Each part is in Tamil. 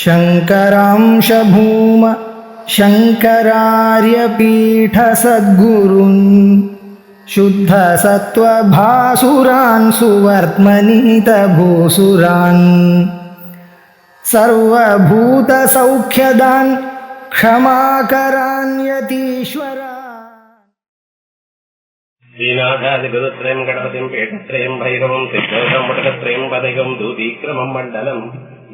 शङ्करांश भूम शङ्करार्यपीठसद्गुरून् शुद्धसत्त्वभासुरान् सुवर्त्मनीतभूसुरान् सर्वभूतसौख्यदान् क्षमाकरान् यतीश्वरान्। श्रीनाथादिगुरुत्रयं गणपतिं पीठत्रयं भैरवं सिद्धौघं मुटकत्रयं पदकं दूतीक्रमं मण्डलम्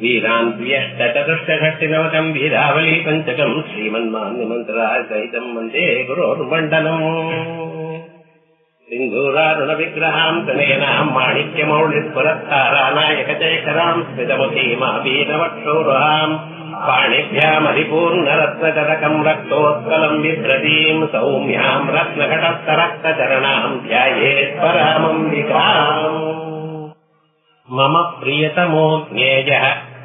वीरान् व्यष्टचतुष्टषष्टिनवकं वीरावली पञ्चकं श्रीमन्मान्यमन्त्रराजसहितं वन्दे गुरोर्मण्डलम्। सिन्धूरारुणविग्रहां तनयनां माणिक्यमौलिस्फुरत्तारानायकचेखरां स्मितमुखीमापीनवक्षोरुहां पाणिभ्यामधिपूर्णरत्नचरकं रक्तोत्कलं बिभ्रतीं सौम्यां रत्नघटस्थरक्तचरणां ध्यायेत्परामम्बिकाम्। मम प्रियतमो ज्ञेयः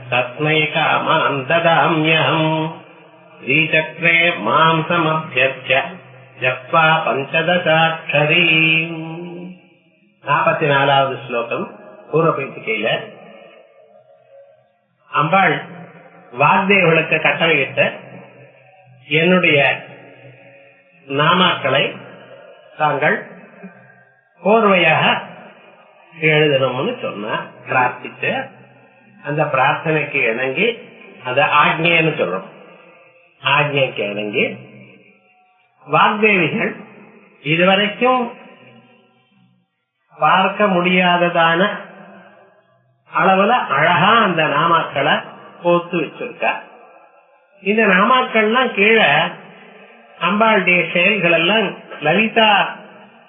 तस्मै कामान् ददाम्यहम् श्रीचक्रे मां समभ्यर्च्य जप्त्वा पंचदशाक्षरी। 44வது ஸ்லோகம் பூர்வபீட்டிகையில அம்பாள் வாக்தேவர்களுக்கு கட்டளையிட்ட என்னுடைய நாமாக்களை தாங்கள் கோர்வையாக எழுதணும்னு சொன்ன பிரார்த்திச்சு அந்த பிரார்த்தனைக்கு இணங்கி அத ஆக்ஞைன்னு சொல்றோம். ஆக்ஞைக்கு இணங்கி வாக்தேவிகள் இதுவரைக்கும் பார்க்க முடியாததான அளவுல அழகா அந்த நாமாக்களை போத்து வச்சிருக்க. இந்த நாமாக்கள்லாம் கீழே அம்பாளுடைய செயல்கள் எல்லாம் லலிதா,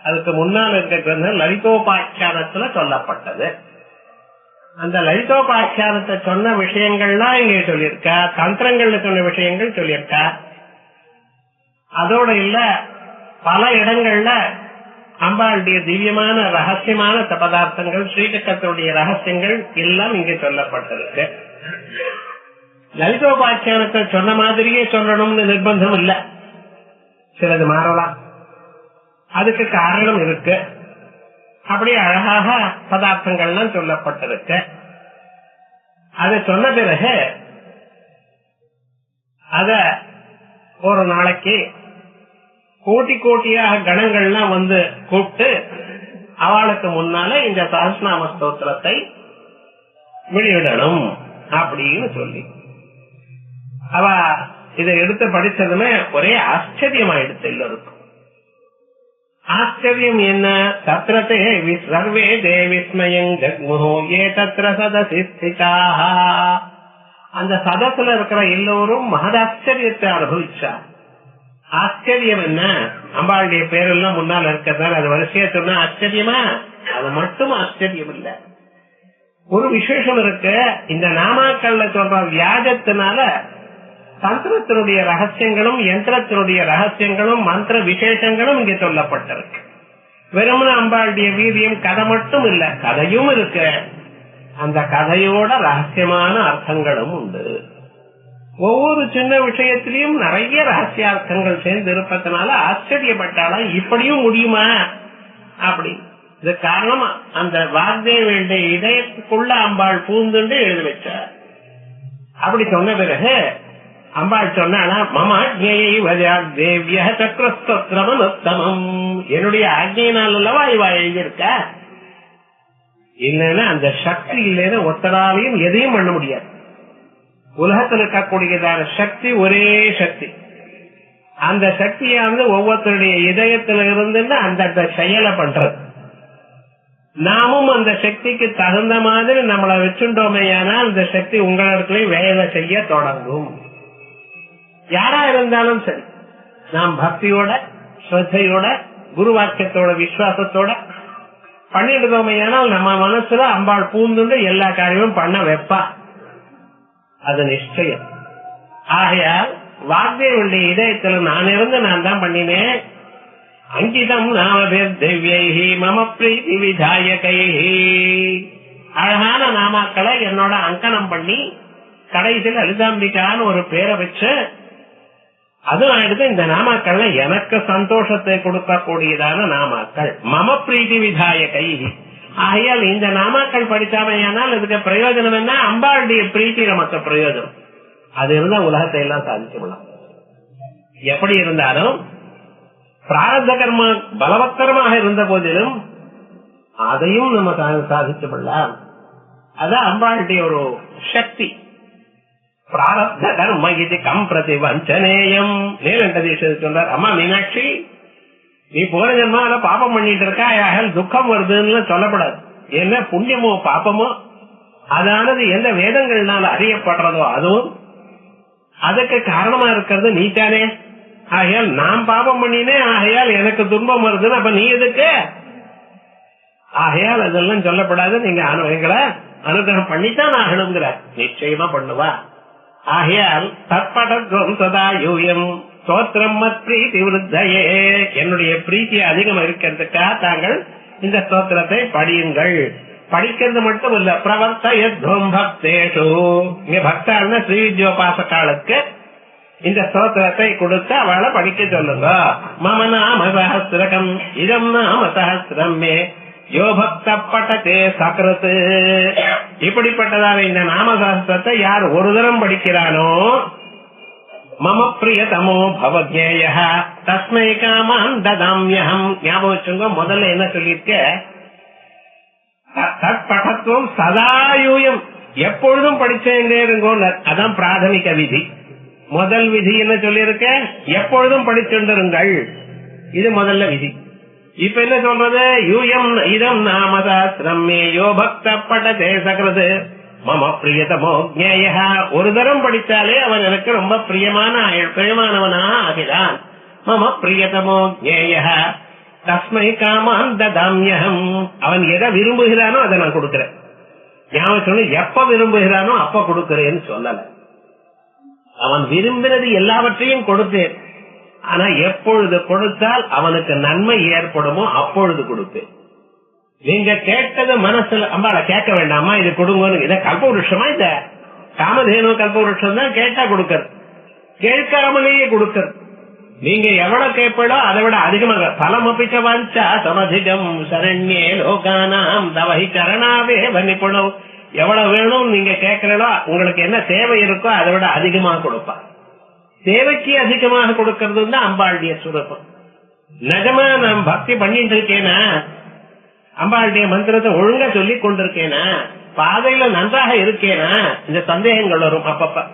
அதுக்கு முன்னால் இருக்க கிரந்தம் லலிதோபாக்கியானத்துல சொல்லப்பட்டது. அந்த லலிதோபாக்கியானத்தை சொன்ன விஷயங்கள்லாம் இங்கே சொல்லியிருக்கா, தந்திரங்கள்ல சொன்ன விஷயங்கள் சொல்லியிருக்கா. அதோட இல்ல பல இடங்கள்ல அம்பாளுடைய திவ்யமான ரகசியமான பதார்த்தங்கள், ஸ்ரீசக்கரத்துடைய ரகசியங்கள் எல்லாம் இங்கே சொல்லப்பட்டிருக்கு. லலிதோபாக்கியானத்தை சொன்ன மாதிரியே சொல்லணும்னு நிர்பந்தம் இல்ல, சிலது மாறலாம். அதுக்கு காரணம் இருக்கு. அப்படி அழகாக பதார்த்தங்கள்லாம் சொல்லப்பட்டிருக்கு. அதை சொன்ன பிறகு அத ஒரு நாளைக்கு கோட்டி கோட்டியாக கணங்கள்லாம் வந்து கூப்பிட்டு அவளுக்கு முன்னால இந்த சஹஸ்ரநாம ஸ்தோத்திரத்தை வெளியிடணும் அப்படின்னு சொல்லி அவ இதை எடுத்து படிச்சதுமே ஒரே ஆச்சரியமாயிடுச்சு எல்லோருக்கும். ஆச்சரியம் என்ன? தத்ரதே சர்வே தேவிஸ்மயம் ஜக்முஹு ஏ தத்ர சதசி ஸ்திதாஹ. அந்த சதத்துல இருக்கிற எல்லோரும் மகதாச்சரியத்தை அனுபவிச்சார். ஆச்சரியம் என்ன? அம்பாளுடைய பேரெல்லாம் முன்னால் இருக்கிறதால அது வரிசையா சொன்னா ஆச்சரியமா? அது மட்டும் ஆச்சரியம் இல்ல, ஒரு விசேஷம் இருக்கு. இந்த நாமாக்கள்ல சொல்ற வியாஜத்தினால தந்திரத்தினுடைய ரகசியங்களும் யந்திரத்தினுடைய ரகசியங்களும் மந்திர விசேஷங்களும் இங்கே சொல்லப்பட்டிருக்கு. வெறுமன அம்பாளுடைய வீரியம் கதை மட்டும் இல்ல, கதையும் இருக்கு. அந்த கதையோட ரகசியமான அர்த்தங்களும் உண்டு. ஒவ்வொரு சின்ன விஷயத்திலையும் நிறைய ரகசியார்த்தங்கள் சேர்ந்து இருப்பதனால ஆச்சரியப்பட்டாலும் இப்படியும் முடியுமா அப்படி. இது காரணம் அந்த வாக்தேவியுடைய இதயத்துக்குள்ள அம்பாள் பூந்துண்டு எழுதி வச்சார். அப்படி சொன்ன பிறகு அம்பாள் சொன்னானா, மம தேவிய சக்கரஸ்தோத்திரமனுத்தமம், என்னுடைய ஆக்ஞையினால் அல்லவா இவா எழுதியிருக்க. இல்லைன்னா அந்த சக்தி இல்லைன்னா ஒத்தராலையும் எதையும் பண்ண முடியாது. உலகத்தில் இருக்கக்கூடியதான சக்தி ஒரே சக்தி. அந்த சக்தியானது ஒவ்வொருத்தருடைய இதயத்துல இருந்து அந்த செயலை பண்றது. நாமும் அந்த சக்திக்கு தகுந்த மாதிரி நம்மளை வச்சுட்டோமையானா அந்த சக்தி உங்களிடத்துலயும் வேலை செய்ய தொடங்கும். யாரா இருந்தாலும் சரி, நாம் பக்தியோட ஸ்ரத்தையோட குரு வாக்கியத்தோட விசுவாசத்தோட பண்ணிடுதோமையானால் நம்ம மனசுல அம்பாள் பூந்துண்டு எல்லா காரியமும் பண்ண வைப்பா, அது நிச்சயம். ஆகையால் வாக்தேவியுடைய இதயத்துல நான் இருந்து நான் தான் பண்ணினேன். அங்கிதம் நாமபேர் திவ்யைஹி மம பிரீதி விதாயகைஹி, அழகான நாமாக்களை என்னோட அங்கனம் பண்ணி கடைசியில் லலிதாம்பிகான்னு ஒரு பேரை வச்சு அது ஆயிடுது. இந்த நாமாக்கள்ல எனக்கு சந்தோஷத்தை கொடுக்கக்கூடியதான நாமாக்கள். மம பிரீதி விதாயகைஹி, ஆகையால் இந்த நாமாக்கள் படிச்சாமையானால் இதுக்கு பிரயோஜனம் என்ன? அம்பாளுடைய பிரீத்தி நமக்கு பிரயோஜனம். அது இருந்தா உலகத்தை எல்லாம் சாதிச்சு விடலாம். எப்படி இருந்தாலும் பிராரப்த கர்மா பலவத்தரமாக இருந்த போதிலும் அதையும் நம்ம சாதிச்சு விடலாம். அதான் அம்பாளுடைய ஒரு சக்தி. பிராரப்த கர்ம இது கம் பிரதி வஞ்சனேயம். நீலகண்டதீஸ்வரர் சொல்றார், அம்மா மீனாட்சி, நீ போன ஜென்மால பாப்பம் பண்ணிட்டு இருக்கா, துக்கம் வருதுன்னு சொல்லப்படாது. என்ன புண்ணியமோ பாப்பமோ அதானது எந்த வேதங்கள்னால அறியப்படுறதோ அதுவும் அதுக்கு காரணமா இருக்கிறது நீதானே. ஆகையால் நான் பாபம் பண்ணினேன், ஆகையால் எனக்கு துன்பம் வருதுன்னு அப்ப நீ எதுக்கு? ஆகையால் அதெல்லாம் சொல்லப்படாது. நீங்க எங்களை அனுகிரகம் பண்ணித்தான் ஆகணுங்கிற நிச்சயமா பண்ணுவா. ஆகையால் தற்படம் சதா யூயம் ஸ்தோத்திரம் பிரீத்தி விருத்தையே. என்னுடைய பிரீத்தி அதிகம் இருக்கிறதுக்காக தாங்கள் இந்த ஸ்தோத்திரத்தை படியுங்கள். படிக்கிறது மட்டும் இல்ல, பிரவர்த்தயத்வம் பக்தேஷு. இங்க பக்தாள்னா ஸ்ரீவித்யோபாசகாளுக்கு இந்த ஸ்தோத்திரத்தை கொடுத்து அவளை படிக்க சொல்லுங்க. மம நாம சஹஸ்ரகம் இதம் நாம சஹஸ்ரம் மே யோ பக்த பட்டதே சக்ரத். இப்படிப்பட்டதான இந்த நாம சஹஸ்ரத்தை யார் ஒரு தரம் படிக்கிறானோ மம பிரியதமோ பவஜேய தஸ்மை காமான் ததாம்யஹம். ஞாபகம் வச்சுங்க, முதல்ல என்ன சொல்லியிருக்க, தற்படத்துவம் சதாயூயம், எப்பொழுதும் படிச்சேங்க இருங்கோ. அதான் பிராதமிக விதி. முதல் விதி என்ன சொல்லியிருக்க, எப்பொழுதும் படிச்சுருங்கள். இது முதல்ல விதி. இப்ப என்ன சொல்றது, யூயம் இதம் நாமசாஸ்திரம் மே யோ பக்த பட்டதே சக்ரது மம பிரியதமோ ஜேய. ஒரு தரம் படித்தாலே அவன் எனக்கு ரொம்ப பிரியமானவனாக ஆகிறான். மம பிரியதமோ ஜேய தஸ்மை காமான் ததாம்யஹம். அவன் எதை விரும்புகிறானோ அதை நான் கொடுக்கிறேன். ஞாபகம் சொல்லு, எப்ப விரும்புகிறானோ அப்ப கொடுக்கிறேன்னு சொல்லல. அவன் விரும்பினது எல்லாவற்றையும் கொடுத்தேன். ஆனா எப்பொழுது கொடுத்தால் அவனுக்கு நன்மை ஏற்படுமோ அப்பொழுது கொடுப்பேன். நீங்க கேட்டது மனசுல அம்பாள கேட்க வேண்டாமா, இது கொடுங்கன்னு. இத கல்பவருஷமா, இந்த காமதேனு கல்பவருஷம் தான் கேட்டா கொடுக்கறது, கேட்காமலேயே கொடுக்கறது. நீங்க எவ்வளவு கேட்படோ அதை விட அதிகமாக பலம் அப்பிச்ச வாஞ்சா சமதிகம் சரண்யே லோகானாம் தவஹி சரணாவே வன்னிப்படும். எவ்வளவு வேணும் நீங்க கேட்கிறோ, உங்களுக்கு என்ன தேவை இருக்கோ அதை விட அதிகமாக கொடுப்பா. தேவைக்கு அதிகமாக கொடுக்கறது தான் அம்பாளுடைய சுரூபம். நிஜமா நான் பக்தி பண்ணிட்டு இருக்கேனா, அம்பாளுடைய மந்திரத்தை ஒழுங்கா சொல்லி கொண்டிருக்கேனா, பாதையில நன்றாக இருக்கேனா, இந்த சந்தேகங்கள் வரும் அப்பப்ப.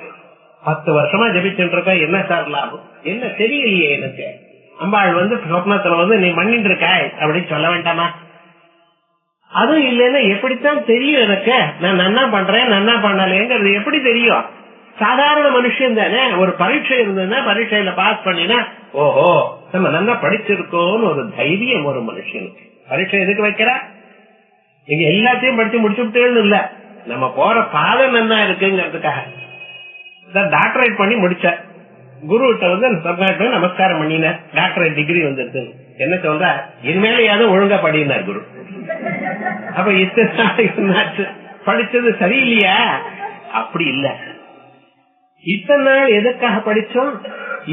10 வருஷமா ஜபிச்சுட்டு இருக்க, என்ன சார் லாபம், என்ன தெரியலையே எனக்கு. அம்பாள் சொப்னத்துல நீ பண்ணிட்டு இருக்க அப்படின்னு சொல்ல வேண்டாமா? அதுவும் இல்லைன்னா எப்படித்தான் தெரியும் எனக்கு, நான் நன்னா பண்றேன் நன்னா பண்ணலேங்கிறது எப்படி தெரியும்? சாதாரண மனுஷன் தானே. ஒரு பரீட்சை இருந்ததுன்னா பரீட்சையில பாஸ் பண்ணினா ஓஹோ நம்ம நல்லா படிச்சிருக்கோம்னு ஒரு தைரியம் ஒரு மனுஷனுக்கு. பரீட்சை எதுக்கு வைக்கிறா? நீங்க எல்லாத்தையும் படிச்சு முடிச்சுட்டேன்னு இல்ல, நம்ம போற பாதை நன்னா இருக்குங்கிறதுக்காக. டாக்டரேட் பண்ணி முடிச்ச குருகிட்ட நமஸ்காரம் பண்ணின, டாக்டரேட் டிகிரி வந்துருக்கு. என்ன சொல்ற, இனிமேல யாரும் ஒழுங்கா படினார் குரு. அப்ப இத்தனை படிச்சது சரியில்லையா? அப்படி இல்ல. இத்தனை நாள் எதுக்காக படிச்சோம்?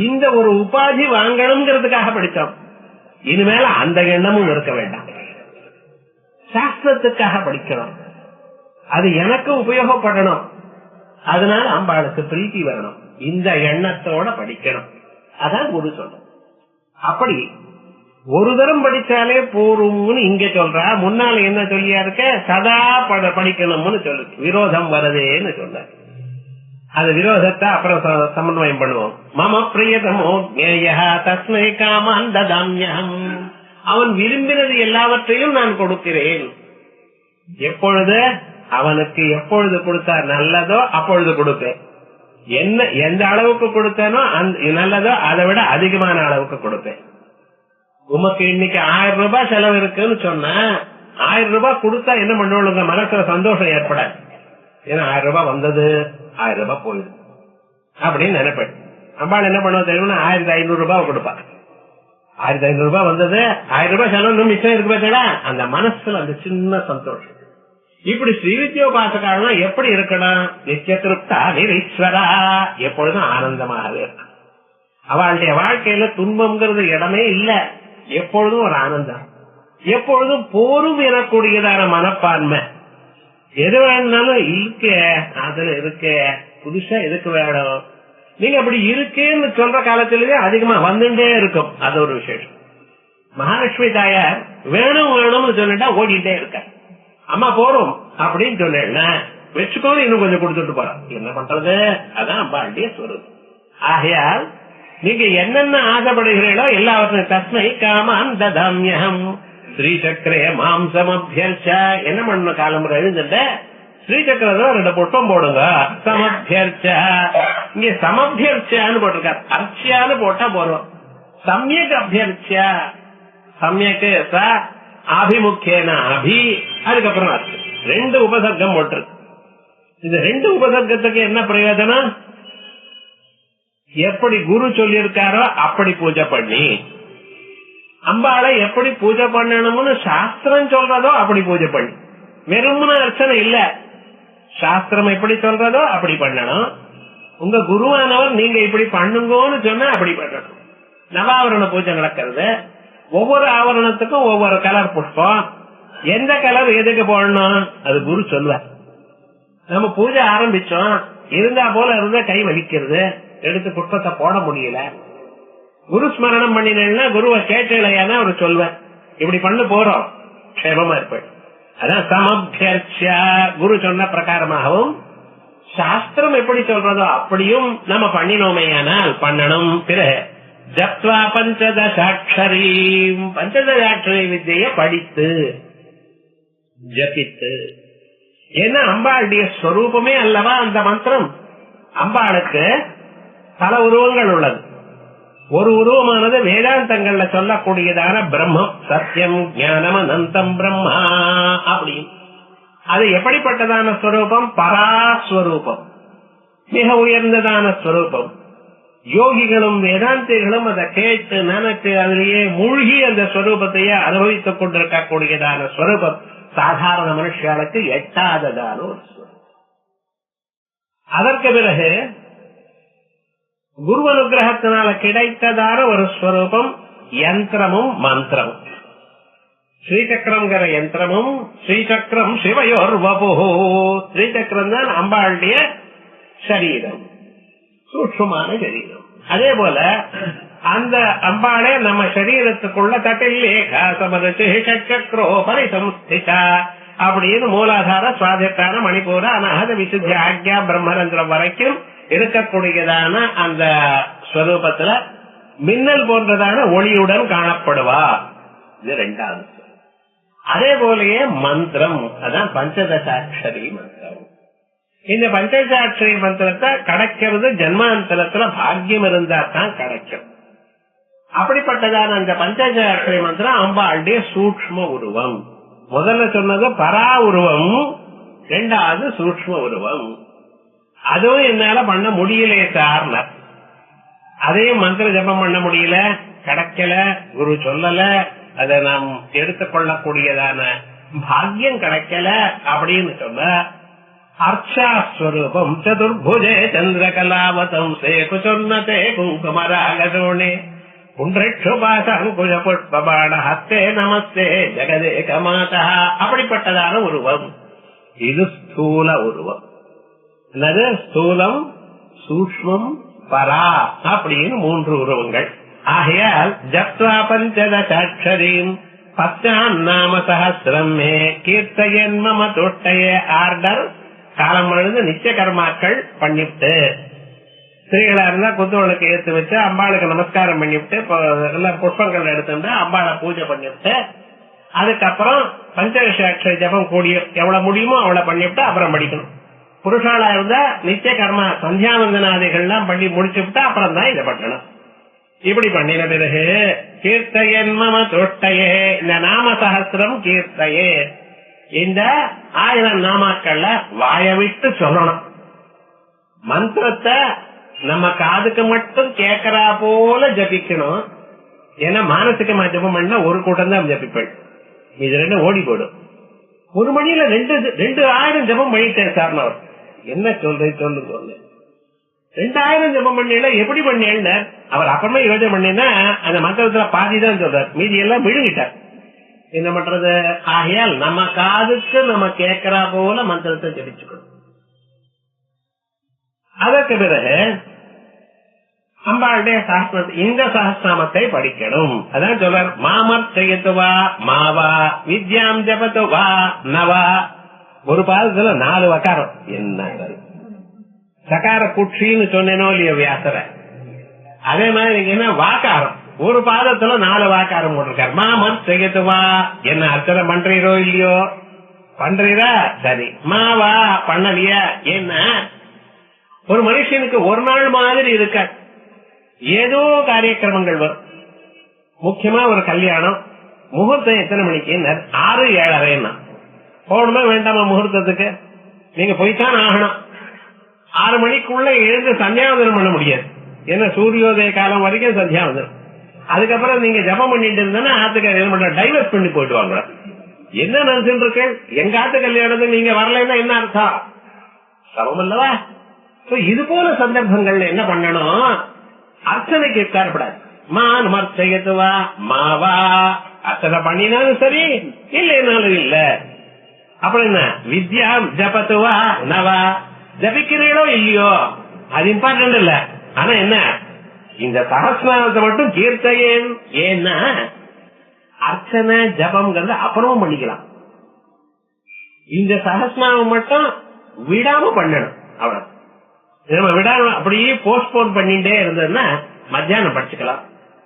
இந்த ஒரு உபாதி வாங்கணுங்கிறதுக்காக படிச்சோம். இனிமேல அந்த எண்ணமும் இருக்க வேண்டாம். சாஸ்திரத்துக்காக படிக்கணும், அது எனக்கு உபயோகப்படணும், அதனால அம்பாளுக்கு பிரீத்தி வரணும், இந்த எண்ணத்தோட படிக்கணும். அதான் குரு சொல்ற. அப்படி ஒரு தரம் படிச்சாலே போரும்னு இங்க சொல்றா. முன்னால என்ன சொல்லியா இருக்க, சதா படிக்கணும்னு சொல்லு. விரோதம் வருதேன்னு சொல்ற. அது விரோதத்தை அப்புறம் சமன்வயம் பண்ணுவோம். மம பிரியதமோ ஜேய தஸ்மை காமான் ததாம்யஹம். அவன் விரும்பினது எல்லாவற்றையும் நான் கொடுக்கிறேன். எப்பொழுது அவனுக்கு எப்பொழுது கொடுத்தா நல்லதோ அப்பொழுது கொடுப்பேன். என்ன எந்த அளவுக்கு கொடுத்தனோ நல்லதோ அதை விட அதிகமான அளவுக்கு கொடுப்பேன். உமக்கு இன்னைக்கு 1000 ரூபாய் செலவு இருக்குன்னு சொன்னா 1000 ரூபாய் கொடுத்தா என்ன பண்ணுவாங்க, மனசுல சந்தோஷம் ஏற்படாது. ஏன்னா 1000 ரூபாய் வந்தது 1000 ரூபாய் போயிடுது அப்படின்னு நினைப்பேன். அம்பாள் என்ன பண்ணுவா தெரியுமா, 1500 ரூபாய் கொடுப்பா. 1500 ரூபாய் வந்தது, 1000 ரூபாய் செலவு மிச்சம் இருக்கு பார்த்தா, அந்த மனசுல அந்த சின்ன சந்தோஷம். இப்படி ஸ்ரீவித்யோபாசகாரனா எப்படி இருக்கணும், நித்திய திருப்தா நிரீஸ்வரா, எப்பொழுதும் ஆனந்தமாகவே இருக்கும். அவளுடைய வாழ்க்கையில துன்பம்ங்கிறது இடமே இல்ல, எப்பொழுதும் ஒரு ஆனந்தம், எப்பொழுதும் போரும் எனக்கூடியதான மனப்பான்மை. எது வேணாலும் இருக்க அதுல இருக்க புதுசா எதுக்கு வேணும்? நீங்க அப்படி இருக்கேன்னு சொல்ற காலத்திலேயே அதிகமா வந்துட்டே இருக்கும். அது ஒரு விசேஷம். மகாலட்சுமி தாயார் வேணும் வேணும்னு சொல்லிட்டா ஓடிட்டே இருக்க. அம்மா போறோம் அப்படின்னு சொன்னேன்னா வச்சுக்கோன்னு இன்னும் கொஞ்சம் கொடுத்துட்டு போறான். என்ன பண்றது? அதான் அம்பாளுடைய ஸ்வரூபம். ஆகையால் நீங்க என்னென்ன ஆசைப்படுகிறீர்களோ எல்லாவற்றையும் தஸ்மை காமான் ததாம்யம் ஸ்ரீசக்கரே மாம்சமபியர்ச்ச. என்ன பண்ண காலம்புற எழுந்துட்ட ஸ்ரீசக்கரத்துல 2 புஷ்பம் போடுங்க. சமபியர்ச்ச. இங்க சமபியர்ச்சான்னு போட்டிருக்காரு. அர்ச்சியான்னு போட்டா போறோம். சமயக் அபியர்ச்ச. சமயக்கு ஆபிமுக்கியன அபி. அதுக்கப்புறம் 2 உபசர்க்கம் போட்டிருக்கு. இந்த 2 உபசர்க்கத்துக்கு என்ன பிரயோஜனம்? எப்படி குரு சொல்லியிருக்காரோ அப்படி பூஜை பண்ணி, அம்பாளை எப்படி பூஜை பண்ணணும்னு சாஸ்திரம் சொல்றதோ அப்படி பூஜை பண்ணி. வெறும்னு அர்ச்சனை இல்ல, சாஸ்திரம் எப்படி சொல்றதோ அப்படி பண்ணணும். உங்க குருவானவர் நீங்க இப்படி பண்ணுங்கன்னு சொன்னா அப்படி பண்ணணும். நவாவரண பூஜை நடக்கிறது. ஒவ்வொரு ஆவரணத்துக்கும் ஒவ்வொரு கலர் புஷ்பம். எந்த கலர் எதுக்கு போடணும் அது குரு சொல்லுவார். நம்ம பூஜை ஆரம்பிச்சோம், இருந்தா போல இருந்தா கை வலிக்கிறது, எடுத்து புஷ்பத்தை போட முடியல. குரு ஸ்மரணம் பண்ணினா குருவை கேட்கலையானா அவர் சொல்வார், இப்படி பண்ண போறோம், க்ஷேமமா இருப்பேன். அதான் சமபியர்ச்சா. குரு சொன்ன பிரகாரமாகவும் சாஸ்திரம் எப்படி சொல்றதோ அப்படியும் நம்ம பண்ணினோமையானால் பண்ணணும். பிறகு ஜப்வா பஞ்சதசாட்சரி, பஞ்சதசாட்சரி வித்தைய படித்து ஜபித்து. ஏன்னா அம்பாளுடைய ஸ்வரூபமே அல்லவா அந்த மந்திரம். அம்பாளுக்கு பல உருவங்கள் உள்ளது. ஒரு உருவமானது வேதாந்தங்கள்ல சொல்லக்கூடியதான பிரம்மம், சத்தியம் ஞானம் அனந்தம் பிரம்மா அப்படின்னு. அது எப்படிப்பட்டதான ஸ்வரூபம்? பராஸ்வரூபம், மிக உயர்ந்ததான ஸ்வரூபம். யோகிகளும் வேதாந்திகளும் அதை கேட்டு நினைத்து அதிலேயே மூழ்கி அந்த ஸ்வரூபத்தையே அனுபவித்துக் கொண்டிருக்கக்கூடியதான ஸ்வரூபம் சாதாரண மனுஷர்களுக்கு எட்டாததான ஒரு ஸ்வரூபம். அதற்கு பிறகு குரு அனுகிரகத்தினால கிடைத்ததான ஒரு ஸ்வரூபம் யந்திரமும் மந்திரமும். ஸ்ரீசக்கரம்ங்கிற யந்திரமும், ஸ்ரீசக்கரம் சிவயோர் வபு. ஸ்ரீசக்கரம் தான் அம்பாளுடைய சரீரம், சூட்சுமான சரீரம். அதே போல அந்த அம்பாளே நம்ம சரீரத்துக்குள்ள தட்டில்லேகா சமரோ பரிசம்ஸ்திதா அப்படின்னு மூலாதார சுவாதிஷ்டான மணிப்பூர அநாத விசுத்தி ஆக்யா பிரம்மரந்திரம் வரைக்கும் இருக்கக்கூடியதான அந்த ஸ்வரூபத்துல மின்னல் போன்றதான ஒளியுடன் காணப்படுவா. இது 2வது. அதே போலயே மந்திரம், அதான் பஞ்சதசாட்சரி மந்திரம். இந்த பஞ்சதசாட்சரி மந்திரத்தை கிடைக்கிறது ஜன்மாந்தரத்துல பாக்கியம் இருந்தா தான் கிடைக்கும். அப்படிப்பட்டதான அந்த பஞ்சதசாட்சரி மந்திரம் அம்பாளுடைய சூக்ஷ்ம உருவம். முதல்ல சொன்னது பரா உருவம், 2வது சூக்ஷ்ம உருவம். அதுவும் என்னால பண்ண முடியலையே சார். அதையும் மந்திர ஜபம் பண்ண முடியல, கிடைக்கல, குரு சொல்லல, அதை நாம் எடுத்துக்கொள்ளக்கூடியதான பாக்கியம் கிடைக்கல அப்படின்னு சொல்ல அர்ச்சாஸ்வரூபம் சதுர்புஜே சந்திரகலாவதம் சேகு சொன்னதே குங்குமராகோணே குன்றேஷுபாசங்குஜ புஷ்பபாண ஹஸ்தே நமஸ்தே ஜெகதேக மாதா. அப்படிப்பட்டதான உருவம். இது ஸ்தூல உருவம். அல்லது ஸ்தூலம், சூக்ஷ்மம், பரா அப்படின்னு 3 உருவங்கள். ஆகையால் ஜப்வா பஞ்சதசாட்சரீம் பச்சான் நாம சஹஸ்ரம் மே கீர்த்தயன் மம தொட்டையே. ஆர்டர் காலம் எழுந்து நிச்சய கர்மாக்கள் பண்ணிவிட்டு, ஸ்திரீகளா இருந்தா குத்துவளுக்கு ஏத்து வச்சு அம்பாளுக்கு நமஸ்காரம் பண்ணிவிட்டு எல்லாம் புஷ்பங்கள் எடுத்துட்டு அம்பாளை பூஜை பண்ணிவிட்டு, அதுக்கப்புறம் பஞ்சதசாட்சரி ஜபம் கூடிய எவ்வளவு முடியுமோ அவ்வளவு பண்ணிவிட்டு அப்புறம் படிக்கணும். புருஷாலா இருந்தா நித்திய கர்மா சந்தியாவந்தனாதிகள்லாம் பண்ணி முடிச்சுட்டா அப்புறம் தான் இதை பண்ணணும். இப்படி பண்ணின பிறகு கீர்த்தயன் மம தொட்டையே, இந்த நாம சஹஸ்ரம் கீர்த்தையே, இந்த 1000 நாமாக்கள்ல வாய விட்டு சொல்லணும். மந்திரத்தை நம்ம காதுக்கு மட்டும் கேட்கறா போல ஜபிக்கணும். ஏன்னா மானசிகமா ஜபம் பண்ணா ஒரு கூட்டம் தான் ஜபிப்பேன், இது 2 ஓடி போடும். 1 மணியில 2000 ஜபம் பண்ணிட்டேன் சார். என்ன சொல்றேன் சொல்லுங்க. 2000 ஜபம் பண்ணல எப்படி பண்ணேன்னு அவர் அப்புறமே யோஜனை பண்ணினா அந்த மந்திரத்துல பாதிதான் சொல்றார், மீதி எல்லாம் விழுங்கிட்டார். என்ன பண்றது? ஆகையால் நம்ம காதுக்கு நம்ம கேட்கறா போல மந்திரத்தை ஜபிச்சுக்கணும். அதற்கு பிறகு அம்பாளுடைய இந்த சஹஸ்ரநாமத்தை படிக்கணும். அதான் சொல்றார், மாமர்ச்சயத்துவா மாவா வித்யாம் ஜபத்துவா நவா. ஒரு பாதத்துல 4 வக்காரம். என்ன சகார குட்சின்னு சொன்னேனோ இல்லையோ வியாசர, அதே மாதிரி என்ன வாக்காரம், ஒரு பாதத்துல 4 வாக்காரம் போட்டிருக்காரு. மாமர்ச்சயத்துவா, என்ன அர்ச்சனை பண்றீரோ இல்லையோ, பண்றீரா சரி, மாவா பண்ணலையா. என்ன ஒரு மனுஷனுக்கு ஒரு நாள் மாதிரி இருக்க ஏதோ காரியக்கிரமங்கள் வரும். முக்கியமா ஒரு கல்யாணம், முகூர்த்தம் எத்தனை மணிக்கு? 6, 7:30. போகணுமா வேண்டாமா முகூர்த்தத்துக்கு? நீங்க போய்தான் ஆகணும். 6 மணிக்குள்ள எழுந்து சந்தியாவதனம் பண்ண முடியாது. ஏன்னா சூரியோதய காலம் வரைக்கும் சந்தியாவதனம். அதுக்கப்புறம் நீங்க ஜபம் பண்ணிட்டு இருந்தா ஆத்துக்கு டைவர்ஸ் பண்ணி போயிட்டு வாங்க. என்ன நினைச்சுட்டு இருக்கு? எங்க ஆத்து கல்யாணத்துக்கு நீங்க வரலன்னா என்ன அர்த்தம்? சமம் அல்லவா? இது போல சந்தர்ப்பங்கள்ல என்ன பண்ணணும்? அர்ச்சனைக்கு உட்காரப்படாது. மாமர்ச்சயத்துவா மாவா, அர்ச்சனை பண்ணினாலும் சரி, இல்லைனாலும் இல்ல. அப்புறம் என்ன? வித்யாம் ஜபத்துவா நவா, ஜபிக்கிறீங்களோ இல்லையோ அது இம்பார்ட்டன்ட் இல்ல. ஆனா என்ன, இந்த சஹஸ்ரநாமத்தை மட்டும் கீர்த்தையேன். ஏன்னா அர்ச்சனை ஜபம்ங்கிறத அப்புறமும் பண்ணிக்கலாம். இந்த சஹஸ்ரநாமம் மட்டும் விடாம பண்ணணும். அவ்வளவு நம்ம விடாம அப்படியே போஸ்ட்போன் பண்ணிட்டே இருந்ததுன்னா மத்தியானம் படிச்சுக்கலாம்,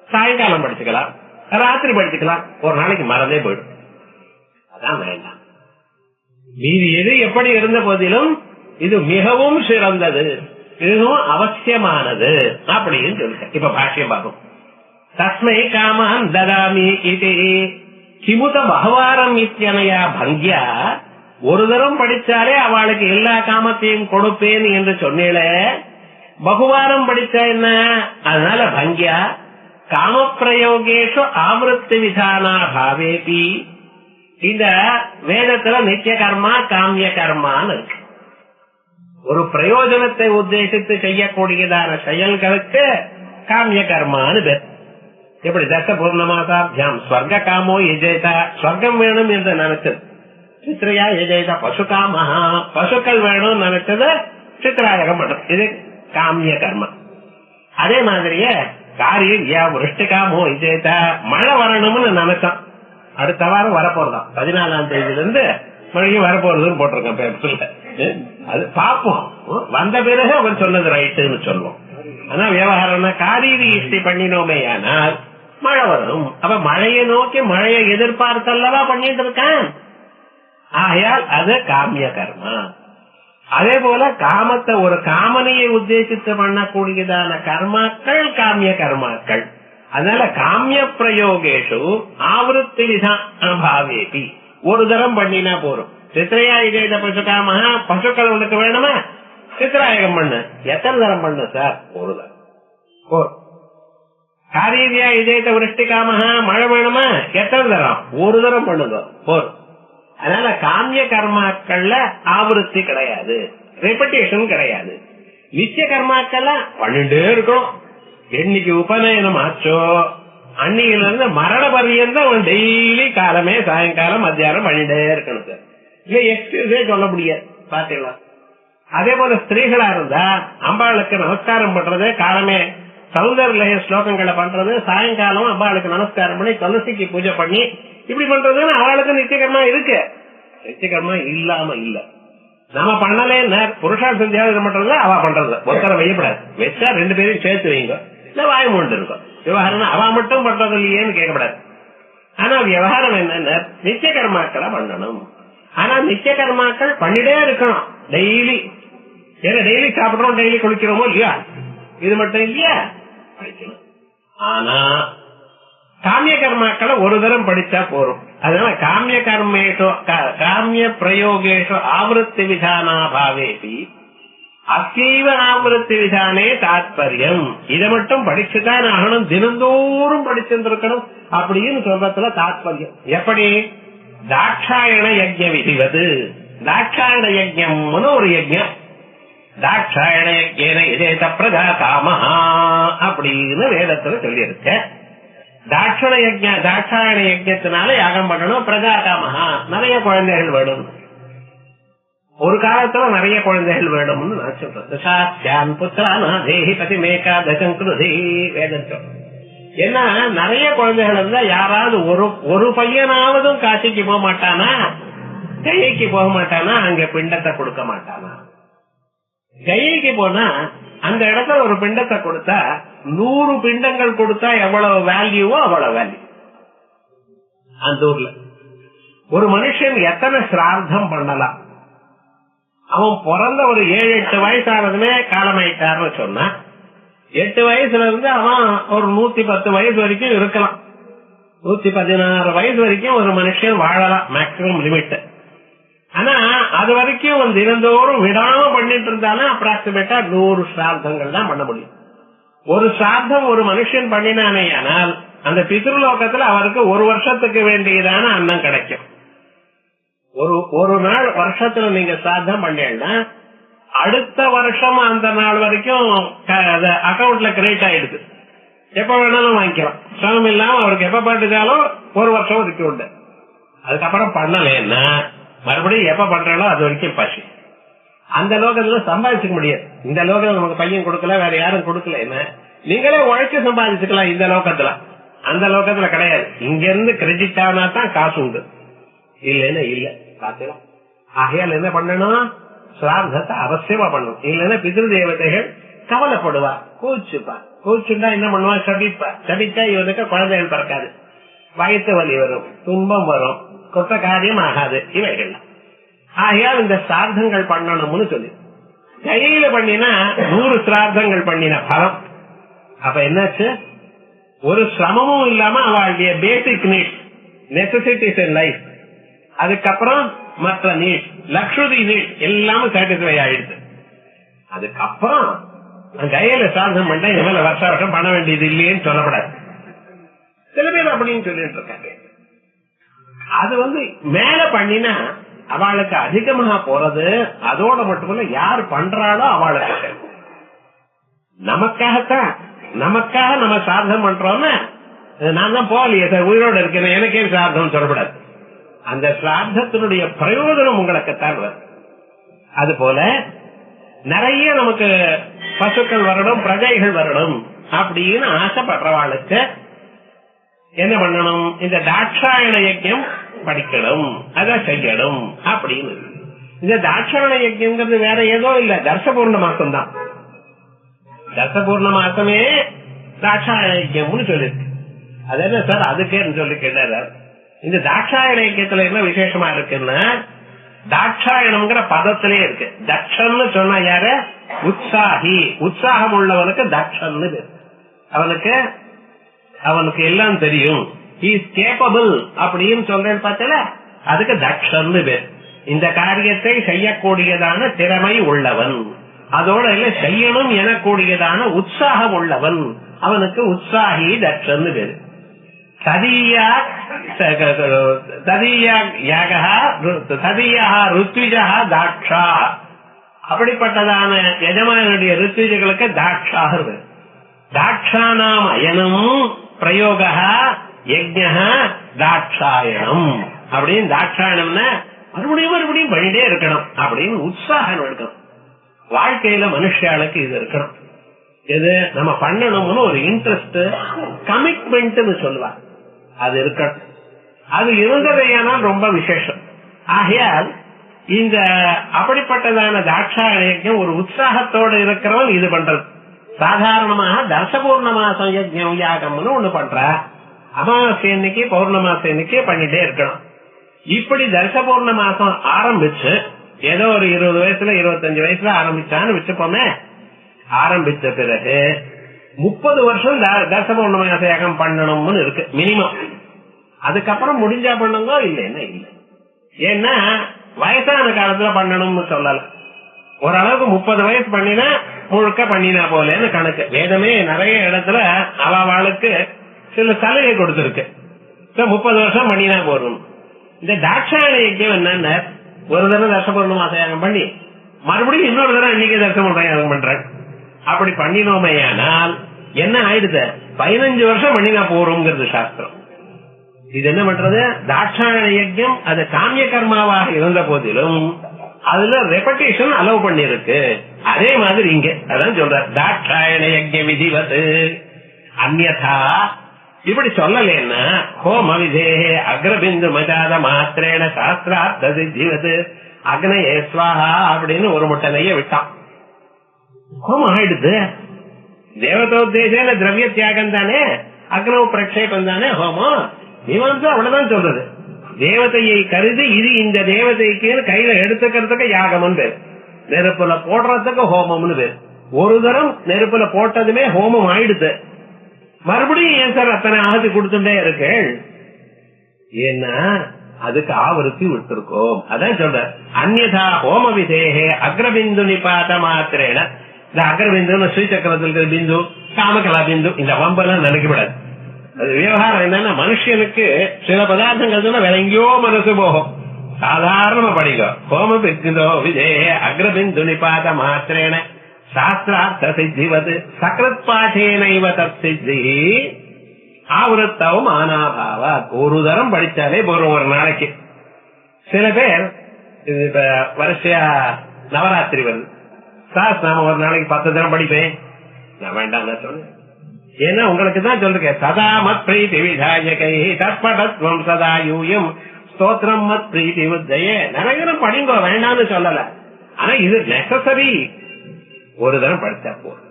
சாயங்காலம் படிச்சுக்கலாம், ராத்திரி படிச்சுக்கலாம், ஒரு நாளைக்கு மறந்தே போயிடும். அதான் வேண்டாம். மீதி எது எப்படி இருந்த போதிலும் இது மிகவும் சிறந்தது, மிகவும் அவசியமானது அப்படின்னு சொல்லுங்க. இப்ப பாஷ்யம் பார்ப்போம். தஸ்மை காமான் ததாமி இது கிமுத பகவாரம் இத்தியனையா பங்கியா, ஒரு தரம் படிச்சாலே அவளுக்கு எல்லா காமத்தையும் கொடுப்பேன் என்று சொன்னேல, பகுவாரம் படிச்சா என்ன? அதனால பங்கியா காமப்பிரயோகேஷு ஆவருத்தி விதானா பாவேபி. இந்த வேதத்துல நித்திய கர்மா காமிய கர்மான்னு இருக்கு. ஒரு பிரயோஜனத்தை உத்தேசித்து செய்யக்கூடியதான செயல்களுக்கு காமிய கர்மான்னு பேர். எப்படி தச பூர்ணமாசாபியாம் ஸ்வர்க காமோ எஜேதா, ஸ்வர்க்கம் வேணும் என்று நினைச்சது. சித்ரையா எஜேதா பசு காமஹா, பசுக்கள் வேணும் நினைச்சது சித்ராயகம் பண்றது. இது காமிய கர்மா. அதே மாதிரியே காரியா விருஷ்டி காமோ எஜேதா, மழை வரணும்னு நினைச்சான். அடுத்த வாரம் வரப்போறதான், 14ஆம் தேதியிலிருந்து மழையும் வரப்போறதுன்னு போட்டிருக்கேன் பேப்பர்ல. அது பாப்போம், வந்த பிறகு அவன் சொன்னது ரைட்டுன்னு சொல்லுவோம். ஆனா விவகாரம்னா காரியதி இஷ்டி பண்ணினோமே ஆனால் மழை வரணும். அப்ப மழையை நோக்கி மழையை எதிர்பார்த்தல்லவா பண்ணிட்டு இருக்கான். ஆகையால் அது காமிய கர்மா. அதே போல காமத்தை ஒரு காமனையை உத்தேசித்து பண்ணக்கூடியதான கர்மாக்கள் காமிய கர்மாக்கள். அதனால காமிய பிரயோகேஷு ஆவருத்தி விதானபாவேபி, ஒரு தரம் பண்ணினா போறோம். சித்ரையா இதேத பசுகாமஹா, பசுக்கள் உனக்கு வேணுமா, சித்ராயகம் பண்ணு. எத்தனை தரம் பண்ணு சார்? ஒரு தரம் போறோம். காரியவியா இதேத விருஷ்டி காமஹா, மழை வேணுமா, எத்தனை தரம்? ஒரு தரம் பண்ணுங்க போறோம். அதனால காமிய கர்மாக்கள்ல ஆவருத்தி கிடையாது, ரெபடேஷன் கிடையாது. நித்திய கர்மாக்கள்ல பண்ணிட்டே இருக்கணும். என்னைக்கு உபநயனம் ஆச்சோ அன்னையில இருந்து மரண பரியந்தம் அவன் டெய்லி காலமே சாயங்காலம் மத்தியானம் பண்ணிட்டே இருக்கணும் சார். இல்ல எக்ஸ்கியூஸே சொல்ல முடியாது. பாத்தீங்களா? அதே போல ஸ்திரீகளா இருந்தா அம்பாளுக்கு நமஸ்காரம் பண்றது, காலமே சௌந்தர்ய ஸ்லோகங்களை பண்றது, சாயங்காலம் அம்பாளுக்கு நமஸ்காரம் பண்ணி துளசிக்கு பூஜை பண்ணி இப்படி பண்றதுன்னு அவளுக்கு நித்தியகர்மா இருக்கு. நித்தியகர்மா இல்லாம இல்ல. நம்ம பண்ணல புருஷா சந்தியாவதம் பண்றது அவ பண்றது ஒருத்தர வையப்படாது. வச்சா 2 பேரையும் சேர்த்து வைங்க, இல்ல வாய மூண்டு இருக்கும். விவகாரம் அவ மட்டும் பண்றது இல்லையேன்னு கேட்கப்படாது. ஆனா விவகாரம் என்னன்னா நித்திய கர்மாக்களை பண்ணணும். ஆனா நித்திய கர்மாக்கள் பண்ணிட்டே இருக்கணும் டெய்லி. ஏன்னா டெய்லி சாப்பிடுறோம், டெய்லி குளிக்கிறோமோ இல்லையா, இது மட்டும் இல்லையா படிக்கணும். ஆனா காமிய கர்மாக்களை ஒரு தரம் படிச்சா போறோம். அதனால காமிய கர்மேஷோ காமிய பிரயோகேஷோ ஆவருத்தி விதானாபாவேபி அசைவ ஆவருத்தி விதானே தாத்பரியம். இதை மட்டும் படிச்சுதான் ஆகணும், தினந்தோறும் படிச்சிருக்கணும் அப்படின்னு சொல்றதுல தாத்பரியம். எப்படி? தாட்சாயண யஜ்ஞ விதிவது. தாட்சாயண யஜ்ஞம்னு ஒரு யஜ்ஞம். தாட்சாயண யஜ்ஞேன இதேத பிரஜா காமஹா அப்படின்னு வேதத்துல சொல்லி இருக்க. தாட்சாயண யஜ்ஞத்தினால யாகம் பண்ணணும். பிரஜா காமஹா, நிறைய குழந்தைகள் வேணும். ஒரு காலத்துல நிறைய குழந்தைகள் வேணும்னு நான் சொல்றேன். புத்திரானேஹி பதிமேகா தசங்கிருதி வேதம் சொல்றேன். ஏன்னா நிறைய குழந்தைகள் இருந்தா யாராவது ஒரு பையனாவதும் காசிக்கு போக மாட்டானா, கையைக்கு போக மாட்டானா, அங்க பிண்டத்தை கொடுக்க மாட்டானா. கையைக்கு போனா அந்த இடத்துல ஒரு பிண்டத்தை கொடுத்தா 100 பிண்டங்கள் கொடுத்தா எவ்வளவு வேல்யூவோ அவ்வளவு வேல்யூ. அந்த ஊர்ல ஒரு மனுஷன் எத்தனை சிரார்த்தம் பண்ணலாம். அவன் பிறந்த ஒரு 7-8 வயசானதுமே காலமாயிட்டார்னு சொன்னா 8 வயசுல இருந்து அவன் ஒரு 110 வயசு வரைக்கும் இருக்கலாம். 116 வயசு வரைக்கும் ஒரு மனுஷன் வாழலாம், மேக்சிமம் லிமிட். ஆனா அது வரைக்கும் தினந்தோறும் விடாம பண்ணிட்டு இருந்தாலும் அப்ராக்சிமேட்டா 100 சிரார்த்தங்கள் தான் பண்ண முடியும். ஒரு சிரார்த்தம் ஒரு மனுஷன் பண்ணினானே ஆனால் அந்த பித்ருலோகத்துல அவருக்கு ஒரு வருஷத்துக்கு வேண்டியதான அன்னம் கிடைக்கும். ஒரு நாள் வருஷத்துல நீங்க சிரார்த்தம் பண்ணீங்கன்னா அடுத்த வருஷம் அந்த நாள் வரைக்கும் அக்கௌண்ட்ல கிரெடிட் ஆயிடுது. எப்ப வேணாலும் வாங்கிக்கலாம், சிரமம் இல்லாம அவருக்கு எப்ப பண்ணிட்டாலும் ஒரு வருஷம் வரைக்கும் உண்டு. அதுக்கப்புறம் பண்ணலன்னா மறுபடியும் எப்ப பண்றாலோ அது வரைக்கும் பசி. அந்த லோகத்துல சம்பாதிச்சுக்க முடியாது. இந்த லோகத்துல நமக்கு பையன் கொடுக்கல, வேற யாரும் கொடுக்கல, என்ன நீங்களே உழைச்சு சம்பாதிச்சுக்கலாம் இந்த லோகத்துல. அந்த லோகத்துல கிடையாது. இங்க இருந்து கிரெடிட் ஆனா தான் காசு உண்டு, இல்லன்னா இல்ல. பாத்தீங்களா? ஆகையால் என்ன பண்ணணும், சிரார்த்தத்தை அவசியமா பண்ணணும். இல்லன்னா பித்ரு தேவதைகள் கவலைப்படுவா, கூச்சுப்பா. கூச்சுண்டா என்ன பண்ணுவா, சபிப்பா. சபிச்சா இவனுக்கு குழந்தைகள் பிறக்காது, வயிற்று வலி வரும், துன்பம் வரும், கொத்த காரியம் ஆகாது, இவைகள். ஆகையால் இந்த சிரார்த்தங்கள் பண்ணணும்னு சொல்லி கையில பண்ணினா 100 சிரார்த்தங்கள் பண்ணின பலம். அப்ப என்னாச்சு, ஒரு சிரமமும் இல்லாம அவளுடைய basic needs, necessities in life, அதுக்கப்புறம் மற்ற நீட், லக்ஸுரி நீட் எல்லாமே சாட்டிஸ்ஃபை ஆயிடுது. அதுக்கப்புறம் கையில சிரார்த்தம் பண்ணா இனிமேல வருஷம் பண்ண வேண்டியது இல்லையேன்னு சொல்லப்படாது. சில பேர் அப்படின்னு சொல்லிட்டு இருக்காங்க. அது மேல பண்ணினா அவளுக்கு அதிகமாக போறது. அதோட மட்டுமல்ல, யார் பண்றாளோ அவளுக்கு. நமக்காகத்தான், நமக்காக நம்ம சாதனம் பண்றோம்னா நான் தான் போகலையே சார், உயிரோடு இருக்கேன், எனக்கே சாதனம் சொல்லப்படாது. அந்த சிரார்த்தத்தினுடைய பிரயோஜனம் உங்களுக்குத்தான் வரும். அது போல நிறைய நமக்கு பசுக்கள் வரணும், பிரஜைகள் வரணும் அப்படின்னு ஆசைப்படுறவாளுக்கு என்ன பண்ணணும், இந்த தாட்சாயண யஜ்ஞம் படிக்கணும், அதை செய்யணும் அப்படின்னு. இந்த தாட்சாயண யஜ்ஞம்ங்கிறது வேற ஏதோ இல்ல, தர்சபூர்ண மாசம் தான். தர்சபூர்ண மாசமே தாட்சாயண யஜ்ஞம்னு சொல்லிருக்கு. அது என்ன சார் அதுக்கேன்னு சொல்லி கேட்டாரு. இந்த தாட்சாயண யஜ்ஞத்துல என்ன விசேஷமா இருக்குன்னா, தாட்சாயணம்ங்கிற பதத்திலே இருக்கு. தட்சன்னு சொன்னா யாரு, உற்சாகி, உற்சாகம் உள்ளவனுக்கு தட்சன்னு பேரு. அவனுக்கு எல்லாம் தெரியும், he is capable அப்படின்னு சொல்றேன்னு பார்த்தல, அதுக்கு தட்சன்னு பேர். இந்த காரியத்தை செய்யக்கூடியதான திறமை உள்ளவன், அதோட இல்ல செய்யணும் எனக்கூடியதான உற்சாகம் உள்ளவன், அவனுக்கு உற்சாகி தட்சன்னு பேரு. தாட்சா, அப்படிப்பட்டதான எஜமானுடைய ருத்விஜர்களுக்கு தாட்சா. தாட்சானாம் அயனம் பிரயோக யஜ்ஞ தாட்சாயணம் அப்படின்னு. தாட்சாயணம்னா மறுபடியும் பண்ணிட்டே இருக்கணும் அப்படின்னு உற்சாகம் இருக்கணும். வாழ்க்கையில மனுஷாளுக்கு இது இருக்கணும். எது நம்ம பண்ணணும்னு ஒரு இன்ட்ரெஸ்ட், கமிட்மெண்ட் சொல்லுவாங்க, அது இருக்கணும். அது இருந்ததையானால் ரொம்ப விசேஷம். ஆகையால் இந்த அப்படிப்பட்டதான தாட்சாயண யஜ்ஞம் ஒரு உற்சாகத்தோடு இருக்கிறவன் இது பண்றது. சாதாரணமாக தர்சபூர்ண மாசம் யஜ்ஞம் யாகம்னு ஒண்ணு பண்ற, அமாவாசை அன்னைக்கு பௌர்ணமாசை அன்னைக்கு பண்ணிட்டே இருக்கணும். இப்படி தர்சபூர்ண மாசம் ஆரம்பிச்சு ஏதோ ஒரு 20 வயசுல 25 வயசுல ஆரம்பிச்சான்னு வச்சுப்போமே, ஆரம்பிச்ச பிறகு 30 வருஷம் தர்சபூர்ண மாச யாகம் பண்ணணும்னு இருக்கு மினிமம். அதுக்கப்புறம் முடிஞ்சா பண்ணுங்க, இல்லைன்னா இல்ல. ஏன்னா வயசான காலத்துல பண்ணணும்னு சொல்லல. ஓரளவுக்கு 30 வயசு பண்ணினா முழுக்க பண்ணினா போலன்னு கணக்கு. வேதமே நிறைய இடத்துல அவளுக்கு சில சலுகை கொடுத்திருக்கு. 30 வருஷம் பண்ணினா போறோம். இந்த தாட்சாயண யஜ்ஞம் என்னன்னா, ஒரு தடவை தர்சபூர்ண மாச யாகம் பண்ணி மறுபடியும் இன்னொரு தடவை இன்னைக்கு தர்சபூர்ண யாகம் பண்றேன். அப்படி பண்ணினோமையானால் என்ன ஆயிடுது, 15 வருஷம் பண்ணினா போறோம்ங்கிறது சாஸ்திரம். இது என்ன பண்றது, தாட்சாயண யஜ்ஞம் அது காமிய கர்மாவாக இருந்த போதிலும் அதுல ரெபடேஷன் அலோவ் பண்ணிருக்கு. அதே மாதிரி இங்க அதான் சொல்ற தாட்சாயண யஜ்ஞ விதிவது அந்யதா இப்படி சொல்லலன்னா ஹோம விதேஹே அக்ரபிந்து மஜாத மாத்திரேன சாஸ்திரார்த்த சித்திவது அக்னயே ஸ்வாஹா அப்படின்னு ஒரு முட்டை நெய்ய விட்டான். ஹோமம் ஆயிடுது. தேவதோத்தேசன திரவிய தியாகம் தானே, அக்னவ பிரக்ஷேபம் தானே ஹோமம். மீமாம்சா அவ்வளவுதான் சொல்றது. தேவதையை கருதி இது இந்த தேவதைக்கு கையில எடுத்துக்கிறதுக்கு யாகம்னு பேர், நெருப்புல போடுறதுக்கு ஹோமம்னு பேர். ஒரு தரம் நெருப்புல போட்டதுமே ஹோமம் ஆயிடுது. மறுபடியும் ஏன் சார் அத்தனை ஆகுதி கொடுத்துட்டே இருக்கு? ஏன்னா அதுக்கு ஆவருத்தி விட்டுருக்கோம். அதான் சொல்ற அந்யதா ஹோம விதேஹே அக்ரபிந்து நிபாத மாத்திரேன. இந்த அக்ரபிந்து ஸ்ரீசக்கரத்தில் இருக்கிற பிந்து, காமகலா பிந்து, இந்த வம்பெல்லாம் நினைக்கப்படாது. அது விவகாரம் என்னன்னா மனுஷனுக்கு சில பதார்த்தங்கள் சொன்னா வேற எங்கேயோ மனசு போகும். சாதாரணமா படிக்க ஹோம பிந்தோ விதேஹே அக்ரபிந்து நிபாத மாத்திரேன சாஸ்திரார்த்த சித்திவது சக்ரத் பாட்டேனைவ தத் சித்தி ஆவருத்தவும் ஆனாபாவா. ஒரு தரம் படிச்சாலே போறோம் ஒரு நாளைக்கு. சில பேர் இப்ப வரிசையா நவராத்திரி வருது, நாம ஒரு நாளைக்கு 10 தரம் படிப்பேன். நான் வேண்டாம் சொன்னேன். ஏன்னா உங்களுக்கு தான் சொல்றேன், சதா மத் பிரீதி விதாயகை தற்படத்வம் சதா யூயம் ஸ்தோத்திரம் மத் பிரீதி உத்தயே. நிறைய தரம் படிங்கோ, வேண்டாம்னு சொல்லல. ஆனா இது நெசசரி. ஒரு தரம் படிச்சா போதும்.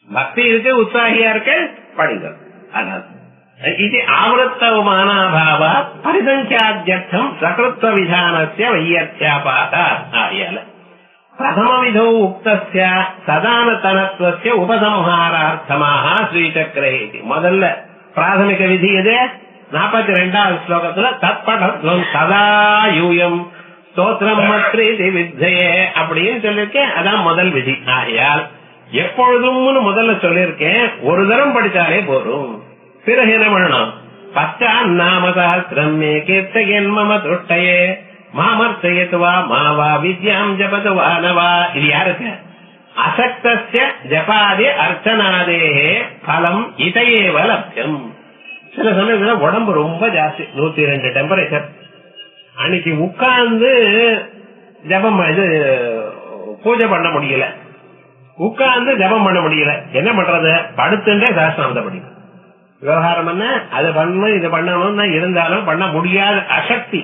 பக்தி இருக்கு, உற்சாகியா இருக்கு, படிங்க. இது ஆவருத்தவமானாபாவா பரிசங்கியாத்யர்த்தம் சகிருத்வ விதானஸ்ய வையர்த்தியாபாத. ஆயால பிரதம விதோ உக்தஸ்ய சதானதனத்வஸ்ய உபசம்ஹாரார்த்தமாக ஸ்ரீசக்கரே. முதல்ல பிராதமிக விதி எது? 42வது ஸ்லோகத்துல தத்படத்வம் சதா யூயம் ஸ்தோத்திரம் மத்ரீதி வித்யே அப்படின்னு சொல்லிருக்கேன். அதான் முதல் விதி. ஆகையால் எப்பொழுதும் முதல்ல சொல்லிருக்கேன், ஒரு தரம் படிச்சாலே போதும். பிறகு என்ன பண்ணணும்? பச்சா நாம சஹஸ்ரம் மே கீர்த்தயன் மம துஷ்டயே மாமர்த்தயத்வா மாவா வித்யாம் ஜபதுவா நவா. இது யாருக்கு? அசக்தஸ்ய ஜபாதி அர்ச்சனாதேஹே பலம் இதையேவ லப்யம். சில சமயத்துல உடம்பு ரொம்ப ஜாஸ்தி, 102 டெம்பரேச்சர். அன்னைக்கு உட்கார்ந்து ஜபம் இது பூஜை பண்ண முடியல, உட்கார்ந்து ஜபம் பண்ண முடியல. என்ன பண்றது? படுத்துட்டே சாஸ்திரம் படிக்கும். விவகாரம் என்ன? அது பண்ணணும் இது பண்ணணும் இருந்தாலும் பண்ண முடியாத அசக்தி.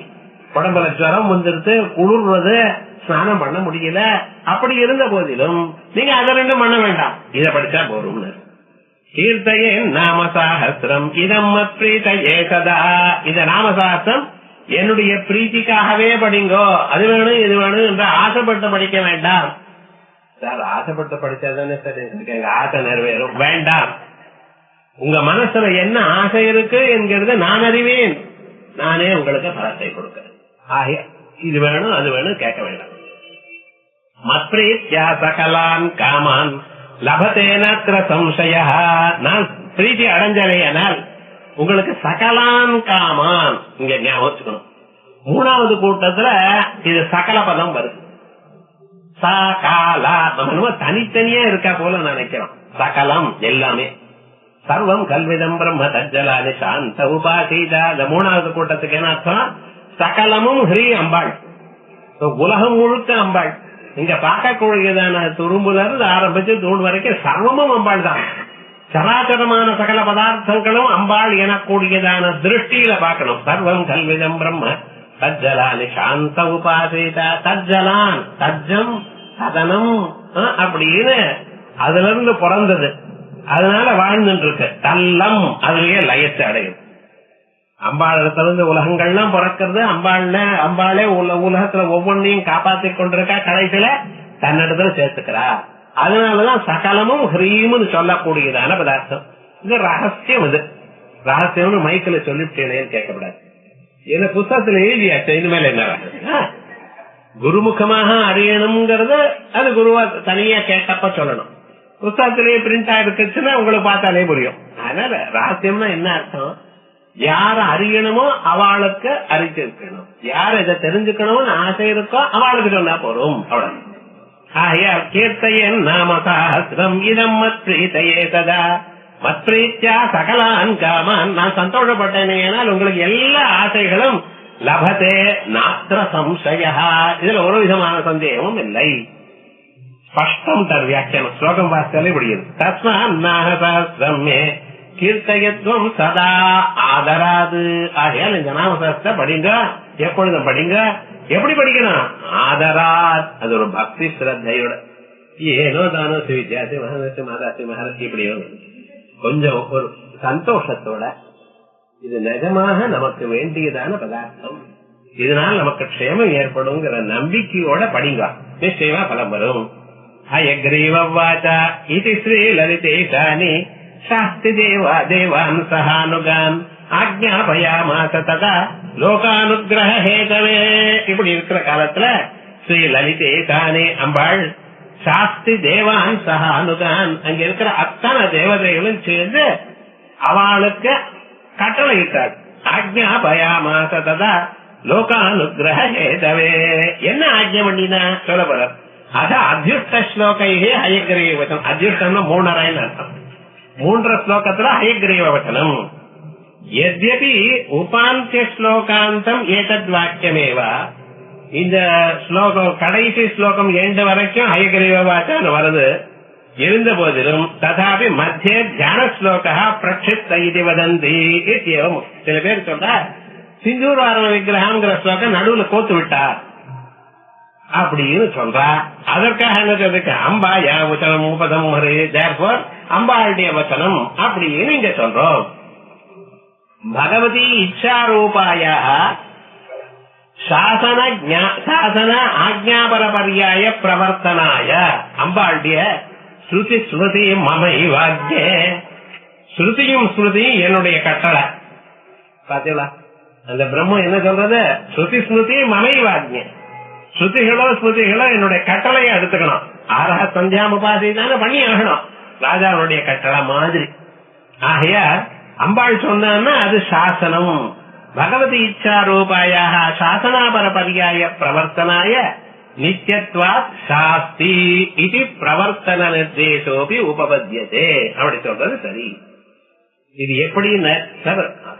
உடம்புல ஜரம் வந்துருது, குளிர்றது, ஸ்நானம் பண்ண முடியல. அப்படி இருந்த போதிலும் நீங்க அதை ரெண்டும் பண்ண வேண்டாம், இத படிச்சா போரும். கீர்த்தயே நாமசாஹஸ்ரம் இதம் மத் பிரீதயே சதா. இந்த நாமசாஸ்திரம் என்னுடைய பிரீத்திக்காகவே படிங்கோ. அது வேணும் இது வேணும் என்று ஆசைப்பட்டு படிக்க வேண்டாம். சார் ஆசைப்பட்டு படிச்சாதானே சார் எங்க ஆசை நிறைவேறும். வேண்டாம். உங்க மனசுல என்ன ஆசை இருக்கு என்கிறது நான் அறிவேன். நானே உங்களுக்கு பலத்தை கொடுக்கிறேன். ஆகிய இது வேணும் அது வேணும் கேட்க வேண்டாம். மத்ரீத்யா சகலான் காமான் லபதேனத்ர சம்சய. நான் பிரீத்தி அடைஞ்சலையானால் உங்களுக்கு சகலான் காமான் இங்க ஞாபகம் வச்சுக்கணும். 3வது கூட்டத்துல இது சகல பதம் வருது. சகலா நம்ம தனித்தனியா இருக்கா போல நினைக்கிறோம். சகலம் எல்லாமே. சர்வம் கல்விதம் பிரம்ம தஜ்ஜலானி சாந்த உபாசீதா. இந்த 3வது கூட்டத்துக்கு என்ன அர்த்தம்? சகலமும் ஹ்ரீ அம்பாள், உலகம் முழுக்க அம்பாள். இங்க பார்க்கக்கூடியதான துரும்புல இருந்து ஆரம்பிச்சு தூண் வரைக்கும் சர்வமும் அம்பாள் தான். சராச்சரமான சகல பதார்த்தங்களும் அம்பாள் எனக்கூடியதான திருஷ்டியில பார்க்கணும். சர்வம் கல்விதம் பிரம்ம தஜ்ஜலானி சாந்த உபாசீதா. தஜ்ஜலான் தஜ்ஜம் சதனம் அப்படின்னு அதுல இருந்து பிறந்தது, அதனால வாழ்ந்துட்டு இருக்கு. தல்லம் அதுலயே லயத்தை அடையும். அம்பாளிடத்திலிருந்து உலகங்கள்லாம் பிறக்கிறது. அம்பாளே உலகத்துல ஒவ்வொன்றையும் காப்பாத்தி கொண்டிருக்கா, கடைசியில தன்னிடத்துல சேர்த்துக்கிறா. அதனாலதான் சகலமும் ஹ்ரீம்னு சொல்லக்கூடியதான பதார்த்தம். இது ரகசியம். இது ரகசியம்னு மைக்கில சொல்லிட்டேனேன்னு கேட்கக்கூடாது. என்ன புத்தகத்துல எழுதியாச்சு. இனிமேல் என்ன குருமுகமாக அறியணுங்கிறது அது குருவா தனியா கேட்டப்ப சொல்லணும். புத்தகத்திலேயே பிரிண்ட் ஆயிருக்குச்சுன்னா உங்களுக்கு பார்த்தாலே புரியும். அதனால ரகசியம்னா என்ன அர்த்தம்? யார அறியணுமோ அவளுக்கு அறிஞ்சிருக்கணும். யார் இதை தெரிஞ்சுக்கணும்னு ஆசை இருக்கோ அவளுக்கு சொன்னா போறோம். அவ்வளவு. ஆயா கீர்த்தயன் நாம சாஸ்திரம் இதம் மத் பிரீதயே சதா. மத் பிரீத்யா சகலான் காமான். நான் சந்தோஷப்பட்டேன், ஏனால் உங்களுக்கு எல்லா ஆசைகளும் லபதே நாத்திர சம்சய. இதுல ஒரு விதமான சந்தேகமும் இல்லை. ஸ்பஷ்டம் வியாக்கியானம் ஸ்லோகம் வாசித்தாலே முடியுது. தஸ்மே கீர்த்தயத்துவம் சதா ஆதராது. ஆகையால் இந்த நாமசாஸ்திர படிங்க, எப்பொழுதும் படிங்க. எப்படி படிக்கணும்? ஆதராத். அது ஒரு பக்தி ஸ்ரத்தையோட. ஏனோ தானோ வித்யாசி மகாராசி மகாராசி மகாராசி இப்படி கொஞ்சம் ஒரு சந்தோஷத்தோட, இது நிஜமாக நமக்கு வேண்டியதான பதார்த்தம், இதனால் நமக்கு க்ஷேமம் ஏற்படுங்கிற நம்பிக்கையோட படிங்க. நிச்சயமா பலம் வரும். அயக்ரீவாச்சா இது ஸ்ரீ லலிதேஷானி சாஸ்தி தேவா தேவான் சஹானுகான் ஆக்ஞாபயாமாச ததா லோகானுகிரக ஹேதவே. இப்படி இருக்கிற காலத்துல ஸ்ரீ லலிதேஷானி அம்பாள் சாஸ்தி தேவான் சஹானுகான், அங்க இருக்கிற அத்தனை தேவதைகளும் சேர்ந்து அவளுக்கு கட்டளை இட்டாள். ஆக்ஞாபயாமாச ததா லோகானுகிரக ஹேதவே. என்ன ஆக்ஞை பண்ணினா சொல்ல போற. அத அத்யுஷ்ட ஸ்லோகையே ஹயக்ரீவ வச்சனம். அத்யுஷ்டம்னா 3.5 அர்த்தம். 3 ஸ்லோகத்துல ஹயக்ரீவ வச்சனம். யத்யபி உபாந்திய ஸ்லோகாந்தம் ஏதத் வாக்கியமேவா. இந்த ஸ்லோகம் கடைசி ஸ்லோகம் எண்டு வரைக்கும் ஹயக்ரீவ வாச்சனம் வருது. இருந்த போதிலும் ததாபி மத்திய தியான ஸ்லோகா பிரக்ஷிப்த இது வதந்தி. சில பேர் சொல்ற சிந்தூர்வாரண விக்கிரகம்ங்கிற ஸ்லோகம் நடுவுல கோத்து விட்டா அப்படின்னு சொல்றா. அதற்காக என்ன சொல்றதுக்கு அம்பாயா வச்சனம் உபதம் அம்பாளுடைய வச்சனம் அப்படின்னு இங்க சொல்றோம். பகவதி இச்சாரூபாய சாசன ஆக்ஞாபர பர்யாய பிரவர்த்தனாய. அம்பாளுடைய ஸ்ருதி ஸ்ருதி மமை வாக்கிய. ஸ்ருதியும் ஸ்ருதியும் என்னுடைய கட்டளை. பாத்தீங்களா அந்த பிரம்மம் என்ன சொல்றது? ஸ்ருதி ஸ்ருதி மமை வாக்கிய. ஸ்ருதிகளோ ஸ்ருதிகளோ என்னுடைய கட்டளையை எடுத்துக்கணும். ஆரா சந்தியாம் உபாசி தானே பண்ணி ஆகணும், ராஜாவுடைய கட்டளை மாதிரி. ஆகையா அம்பாள் சொன்னா அது சாசனம். பகவதி இச்சா ரூபாய சாசனாபர பர்யாய பிரவர்த்தனாய நித்யத்வாத் சாஸ்தி இது பிரவர்த்தன நிர்தேசோபி உபபத்தியதே. அப்படி சொல்றது சரி. இது எப்படின்னு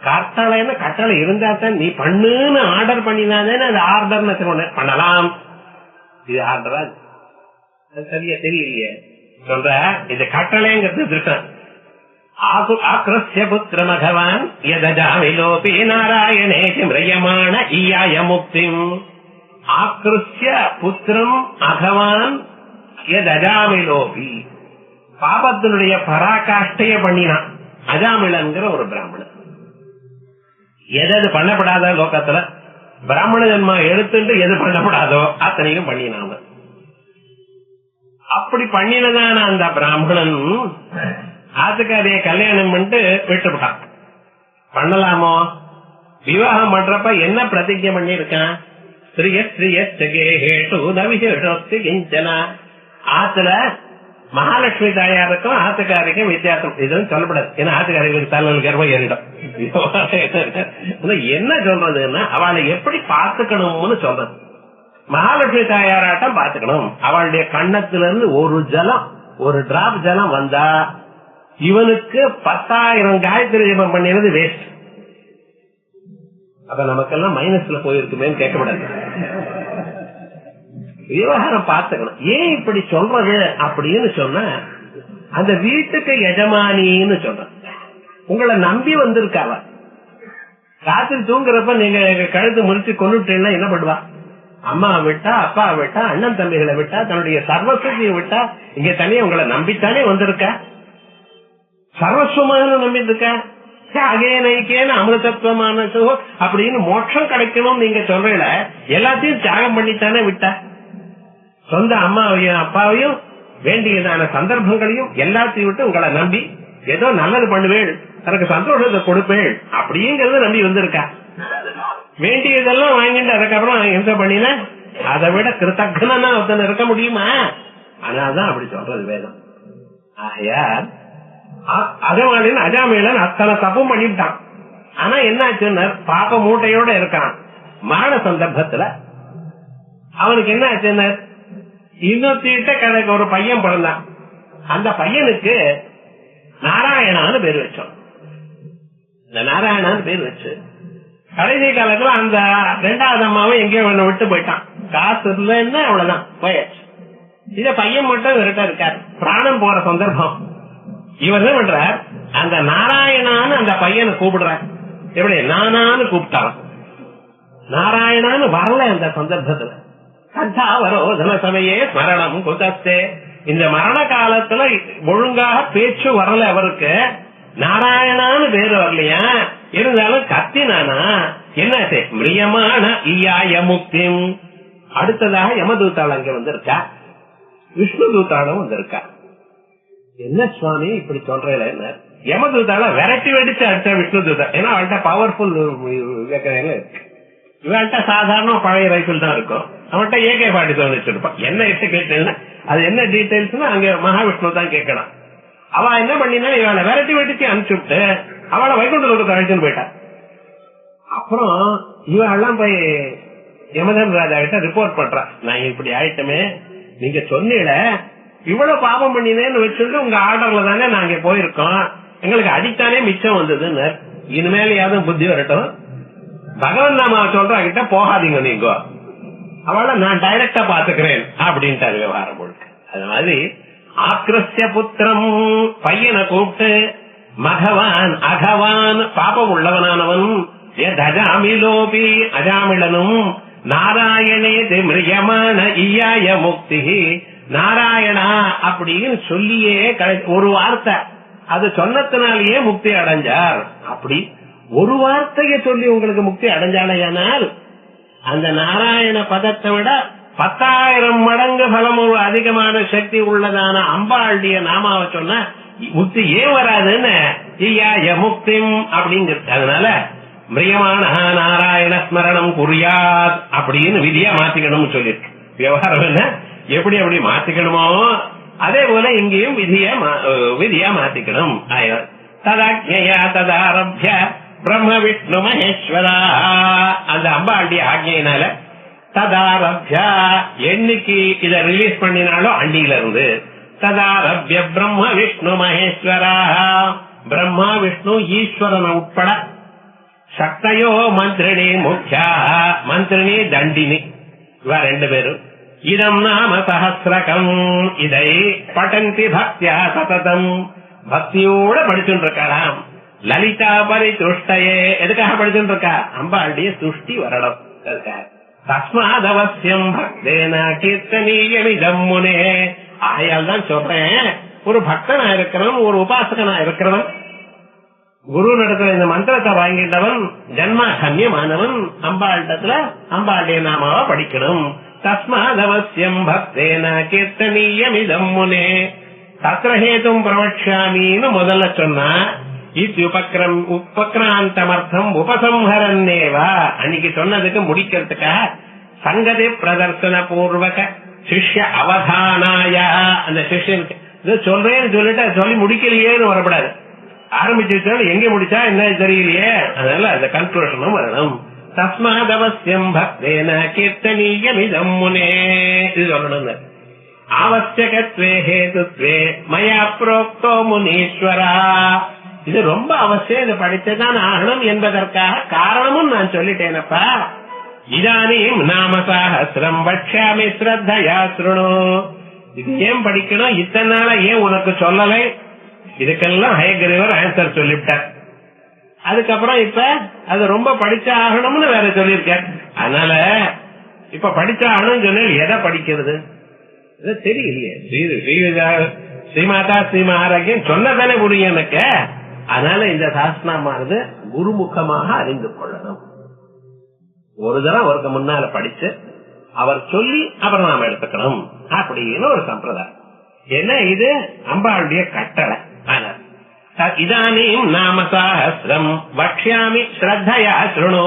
கட்டளைன்னு கட்டளை இருந்தா தான் நீ பண்ணுன்னு ஆர்டர் பண்ணினாதே அது ஆர்டர்னு பண்ணலாம். இது ஆர்டரா? சரியா தெரியலையே சொல்ற. இது கட்டளைங்கிறது திருட்டம். ஆக்ரஸ்ய புத்திர மகவான் யதஜாவிலோபி நாராயணேதி மிரியமான ஈயாய முக்திம். ஆக்ருஷ்ய புத்திரம் அகவான் யதஜாவிலோபி. பாபத்தினுடைய பராகாஷ்டைய பண்ணினான் அஜாமிளன்கிற ஒரு பிராமணன். எது பண்ணப்படாத லோகத்துல பிராமண ஜன்மா எடுத்துட்டு எது பண்ணப்படாதோ அத்தனையும் பண்ணினாங்க. அப்படி பண்ணினதான அந்த பிராமணன் ஆத்துக்காரிய கல்யாணம் பண்ணிட்டு விட்டுவிட்டான். பண்ணலாமோ? விவாகம் பண்றப்ப என்ன பிரதிஜை பண்ணி இருக்கான்? ஆத்துல மகாலட்சுமி தாயாருக்கும் ஆத்துக்காரிக்கும் வித்தியாசம் இதுன்னு சொல்லப்படாது. ஏன்னா ஆத்துக்காரிகளுக்கு தலைவல் கர்வம் ஏறிடும். என்ன சொல்றதுன்னா அவளை எப்படி பாத்துக்கணும்னு சொல்றது. மகாலட்சுமி தாயாராட்டம் பாத்துக்கணும். அவளுடைய கண்ணத்துல ஒரு ஜலம், ஒரு டிராப் ஜலம் வந்தா இவனுக்கு 10,000 காயத்ரி ஜபம் பண்ணினது வேஸ்ட். அப்ப நமக்கெல்லாம் மைனஸ்ல போயிருக்குமேன்னு கேட்கப்படாது. விவகாரம் பார்த்துக்கணும். ஏன் இப்படி சொல்றது அப்படின்னு சொன்ன, அந்த வீட்டுக்கு எஜமானின்னு சொல்ற. உங்களை நம்பி வந்திருக்காவ. ராத்திரி தூங்குறப்ப நீங்க கழுத்து முறிச்சு கொண்டுட்டீங்கன்னா என்ன பண்ணுவா? அம்மா விட்டா, அப்பா விட்டா, அண்ணன் தம்பிகளை விட்டா, தன்னுடைய சர்வசக்தியை விட்டா, இங்க தனியா உங்களை நம்பித்தானே வந்திருக்க. சர்வஸ்வமான நம்பிட்டு இருக்க. தியாகேன அமிர்தத்துவமான அப்படின்னு மோட்சம் கிடைக்கணும் நீங்க சொல்றீங்கள. எல்லாத்தையும் தியாகம் பண்ணித்தானே விட்டா. சொந்த அம்மாவையும் அப்பாவையும் வேண்டியதான சந்தர்ப்பங்களையும் எல்லாத்தையும் விட்டு உங்களை நம்பி ஏதோ நல்லது பண்ணுவேள், தனக்கு சந்தோஷத்தை கொடுப்பேள் அப்படிங்கறத நம்பி வந்திருக்கா. வேண்டியதெல்லாம் வாங்கிட்டு அதுக்கப்புறம் என்ன பண்ணின? அதை விட கிருத்தக்னா ஒருத்தன் இருக்க முடியுமா? அதனால்தான் அப்படி சொல்றது வேதம். ஆயார் அதே மாதிரி அஜாமேலன் அத்தனை தப்பும் பண்ணிவிட்டான். ஆனா என்ன ஆச்சுன்னா பாப்ப மூட்டையோட இருக்கான். மரண சந்தர்ப்பத்துல அவனுக்கு என்ன ஆச்சுன்னா இன்னொருத்திட்ட கணக்கு ஒரு பையன் பிறந்தான். அந்த பையனுக்கு நாராயணான்னு பேர் வச்சோம். இந்த நாராயணான்னு பேர் வச்சு கடைசி காலத்துல அந்த ரெண்டாவது அம்மாவும் எங்கேயோ ஒண்ணு விட்டு போயிட்டான். காசு இல்லைன்னு அவ்வளவுதான் போயாச்சு. இத பையன் மட்டும் இவர்கிட்ட இருக்காரு. பிராணம் போற சந்தர்ப்பம். இவர் என்ன பண்றார், அந்த நாராயணான்னு அந்த பையனை கூப்பிடுறார். எப்படி நானான்னு கூப்பிட்டான். நாராயணான்னு வரல அந்த சந்தர்ப்பத்துல. கந்தாவரோதன சமயே ஸ்மரணம் குதஸ்தே. இந்த மரண காலத்துல ஒழுங்காக பேச்சு வரல அவருக்கு. நாராயணான்னு பேரு வரலையா, இருந்தாலும் கத்தினானா என்ன மிரியமான ஈயாய முக்திம். அடுத்ததாக யமதூத்தாள் அங்க வந்திருக்கா, விஷ்ணு தூத்தாளும் வந்திருக்கா. என்ன சுவாமி இப்படி சொல்றேன், யமதூத்தாள விரட்டி வெடிச்சு அடுத்த விஷ்ணு தூத்தா. ஏன்னா அவள்கிட்ட பவர்ஃபுல் இருக்கு. இவன்ட்ட சாதாரண பழைய ரைபிள் தான் இருக்கும், அவன்கிட்ட AK-47 வச்சிருப்பான். என்ன இட்டு கேட்டேன்னா அது என்ன டீடைல்ஸ் அங்க மகாவிஷ்ணு தான் கேட்கணும். அவ என்ன பண்ணினா இவளை விரட்டி வெடிச்சு அனுப்பிச்சுட்டு அவளை வைகுண்ட லோகத்தை அழைச்சுன்னு போயிட்டான். அப்புறம் இவெல்லாம் போய் யமதன் ராஜா கிட்ட ரிப்போர்ட் பண்றான், நான் இப்படி ஆயிட்டமே, நீங்க சொன்னீல இவ்வளவு பாவம் பண்ணினேன்னு வச்சுட்டு உங்க ஆர்டர்ல தானே நாங்க போயிருக்கோம், எங்களுக்கு அடித்தானே மிச்சம் வந்ததுன்னு. இனிமேல் யாரும் புத்தி வரட்டும், பகவன் நாம சொல்ற கிட்ட போகாதீங்க, நீங்க அவளை நான் டைரக்டா பாத்துக்கிறேன் அப்படின்ட்டு விவகாரம் முழுக்க. அது மாதிரி ஆக்ரஸ்ய புத்திரம் பையனை கூப்பிட்டு மகவான் அகவான் பாபம் உள்ளவனானவன் அஜாமிலோபி அஜாமிலனும் நாராயணே மிரியமான ஈயாய முக்தி. நாராயணா அப்படின்னு சொல்லியே ஒரு வார்த்தை அது சொன்னதுனாலேயே முக்தி அடைஞ்சார். அப்படி ஒரு வார்த்தையை சொல்லி உங்களுக்கு முக்தி அடைஞ்சாலையானால் அந்த நாராயண பதத்தை விட 10,000 மடங்கு பலம் ஒரு அதிகமான சக்தி உள்ளதான அம்பாளுடைய நாமாவை சொன்னா முக்தி ஏன் வராதுன்னு ஈயாய முக்திம் அப்படிங்கிறது. அதனால மிரியமான நாராயண ஸ்மரணம் குறியாத் அப்படின்னு விதியா மாத்திக்கணும்னு சொல்லிருக்கு. விவகாரம் என்ன எப்படி அப்படி மாத்திக்கணுமோ அதே போல இங்கேயும் விதியா மாத்திக்கணும். ததாஜ்ஞயா ததாரப்ய பிரம்ம விஷ்ணு மகேஸ்வரா. அந்த அம்பாளுடைய ஆக்ஞையினால ததாரப்யா என்னைக்கு இத ரிலீஸ் பண்ணினாலும் அண்டியில இருந்து ததாரப்ய பிரம்ம விஷ்ணு மகேஸ்வரா. பிரம்மா விஷ்ணு ஈஸ்வரன் உட்பட சக்தையோ மந்திரிணி முக்கியா, மந்திரிணி தண்டினி, இவ 2 பேரும் இதம் நாம சஹசிரகம் இதை படந்தி பக்தியா சததம் பக்தியோட படிச்சுட்டு இருக்கலாம். லலிதா பரிதுஷ்டயே எதுக்காக படிச்சுட்டு இருக்கா, அம்பாளுடைய துஷ்டி வரணும். தஸ்மாதவசியம் பக்தேன கீர்த்தனீயமிதம் முனே. ஆயால் தான் சொல்றேன், ஒரு பக்தனா இருக்கிறவன் ஒரு உபாசகனா இருக்கிறவன் குரு நடத்துல இந்த மந்திரத்தை வாங்கிட்டவன் ஜன்மா கன்யமானவன் அம்பாளிடத்துல அம்பாளுடைய நாமாவா படிக்கணும். தஸ்மாதவசியம் பக்தேன கீர்த்தனீயமிதம் முனே தத்ரஹேதும் பிரவக்ஷாமின்னு முதல்ல சொன்னா உபக்ராந்தமர்த்தம் உபசம்ஹரன்னேவா. அன்னைக்கு சொன்னதுக்கு முடிக்கிறதுக்காக சங்கதி பிரதர்சன பூர்வக சிஷ்ய அவதானாய. அந்த சிஷ்யனுக்கு இது சொல்றேன்னு சொல்லிட்டு சொல்லி முடிக்கலையேன்னு வரப்படாது. ஆரம்பிச்சு எங்க முடிச்சா என்ன தெரியலையே, அதனால அந்த கன்க்ளூஷனும் வரணும். தஸ்மாதவசியம் பக்தேன கீர்த்தனீயமிதம் முனே இது சொல்லணும். அவசியகத்வே ஹேதுத்வே மயா புரோக்தோ முனீஸ்வரா. இது ரொம்ப அவசியம், இது படித்துதான் ஆகணும் என்பதற்காக காரணமும் நான் சொல்லிட்டேனப்பா. இதானீம் நாம சாஹஸ்ரம் வக்ஷ்யாமி ஸ்ரத்தயா ஸ்ருணு. இது ஏன் படிக்கணும், இத்தனை நாளா ஏன் உனக்கு சொல்லலை, இதுக்கெல்லாம் ஹயகிரிவர் ஆன்சர் சொல்லிவிட்டார். அதுக்கப்புறம் இப்ப அது ரொம்ப படிச்சா ஆகணும்னு வேற சொல்லியிருக்கார். அதனால இப்ப படிச்சா ஆகணும்னு சொன்ன எதை படிக்கிறது தெரியலையே. ஸ்ரீமாதா ஸ்ரீ மகாராஜன் சொன்னதானே முடியும் எனக்கு. அதனால இந்த சாஸ்திரமானது குருமுகமாக அறிந்து கொள்ளணும். ஒரு தடவை அவருக்கு முன்னால படிச்சு அவர் சொல்லி அப்புறம் நாம எடுத்துக்கணும் அப்படின்னு ஒரு சம்பிரதாயம். ஏன்னா இது அம்பாளுடைய கட்டளை. இதானீம் நாம சாஹஸ்ரம் வக்ஷ்யாமி ஸ்ரத்தயா ஸ்ருணு.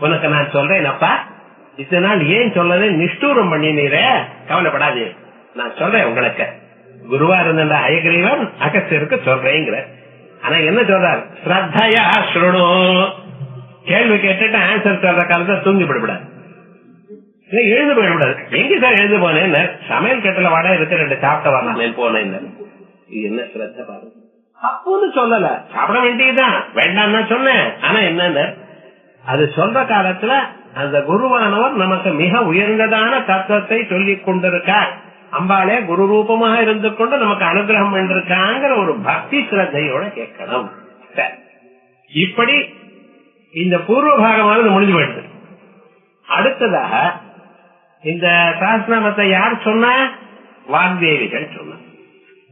உனக்கு நான் சொல்றேனப்பா, இத்தனை நாள் ஏன் சொல்லது நிஷ்டூரம் பண்ணினீரே, கவலைப்படாது, நான் சொல்றேன் உங்களுக்கு. குருவா இருந்த ஹயகிரீவன் அகஸ்தியருக்கு சொல்றேங்கிற. ஆனா என்ன சொல்றாரு, ஸ்ரத்தயா ஸ்ருணு. கேள்வி கேட்டுட்டு ஆன்சர் சொல்ற காலத்தை தூங்கி போடக்கூடாது, எழுந்து போயிடக்கூடாது. எங்க சார் எழுந்து போனேன், சமையல் கட்டில வாட இருக்கு 2 சாப்பிட்ட வரலாம் போனேன். இது என்ன ஸ்ரத்த பாருங்க, தப்புன்னு சொல்லல, சாப்பிட வேண்டியதுதான், வேண்டாம் சொன்னேன். ஆனா என்ன அது சொல்ற காலத்துல அந்த குருவானவர் நமக்கு மிக உயர்ந்ததான தத்துவத்தை சொல்லிக் கொண்டிருக்கார். அம்பாளே குரு ரூபமாக இருந்து கொண்டு நமக்கு அனுகிரகம் பண்ணிருக்காங்கிற ஒரு பக்தி சிரத்தையோட கேட்கணும். இப்படி இந்த பூர்வ பாகமானது முடிஞ்சு போயிடுது. அடுத்ததாக இந்த சஹஸ்ரநாமத்தை யார் சொன்னா? வாக்தேவிகள் சொன்ன.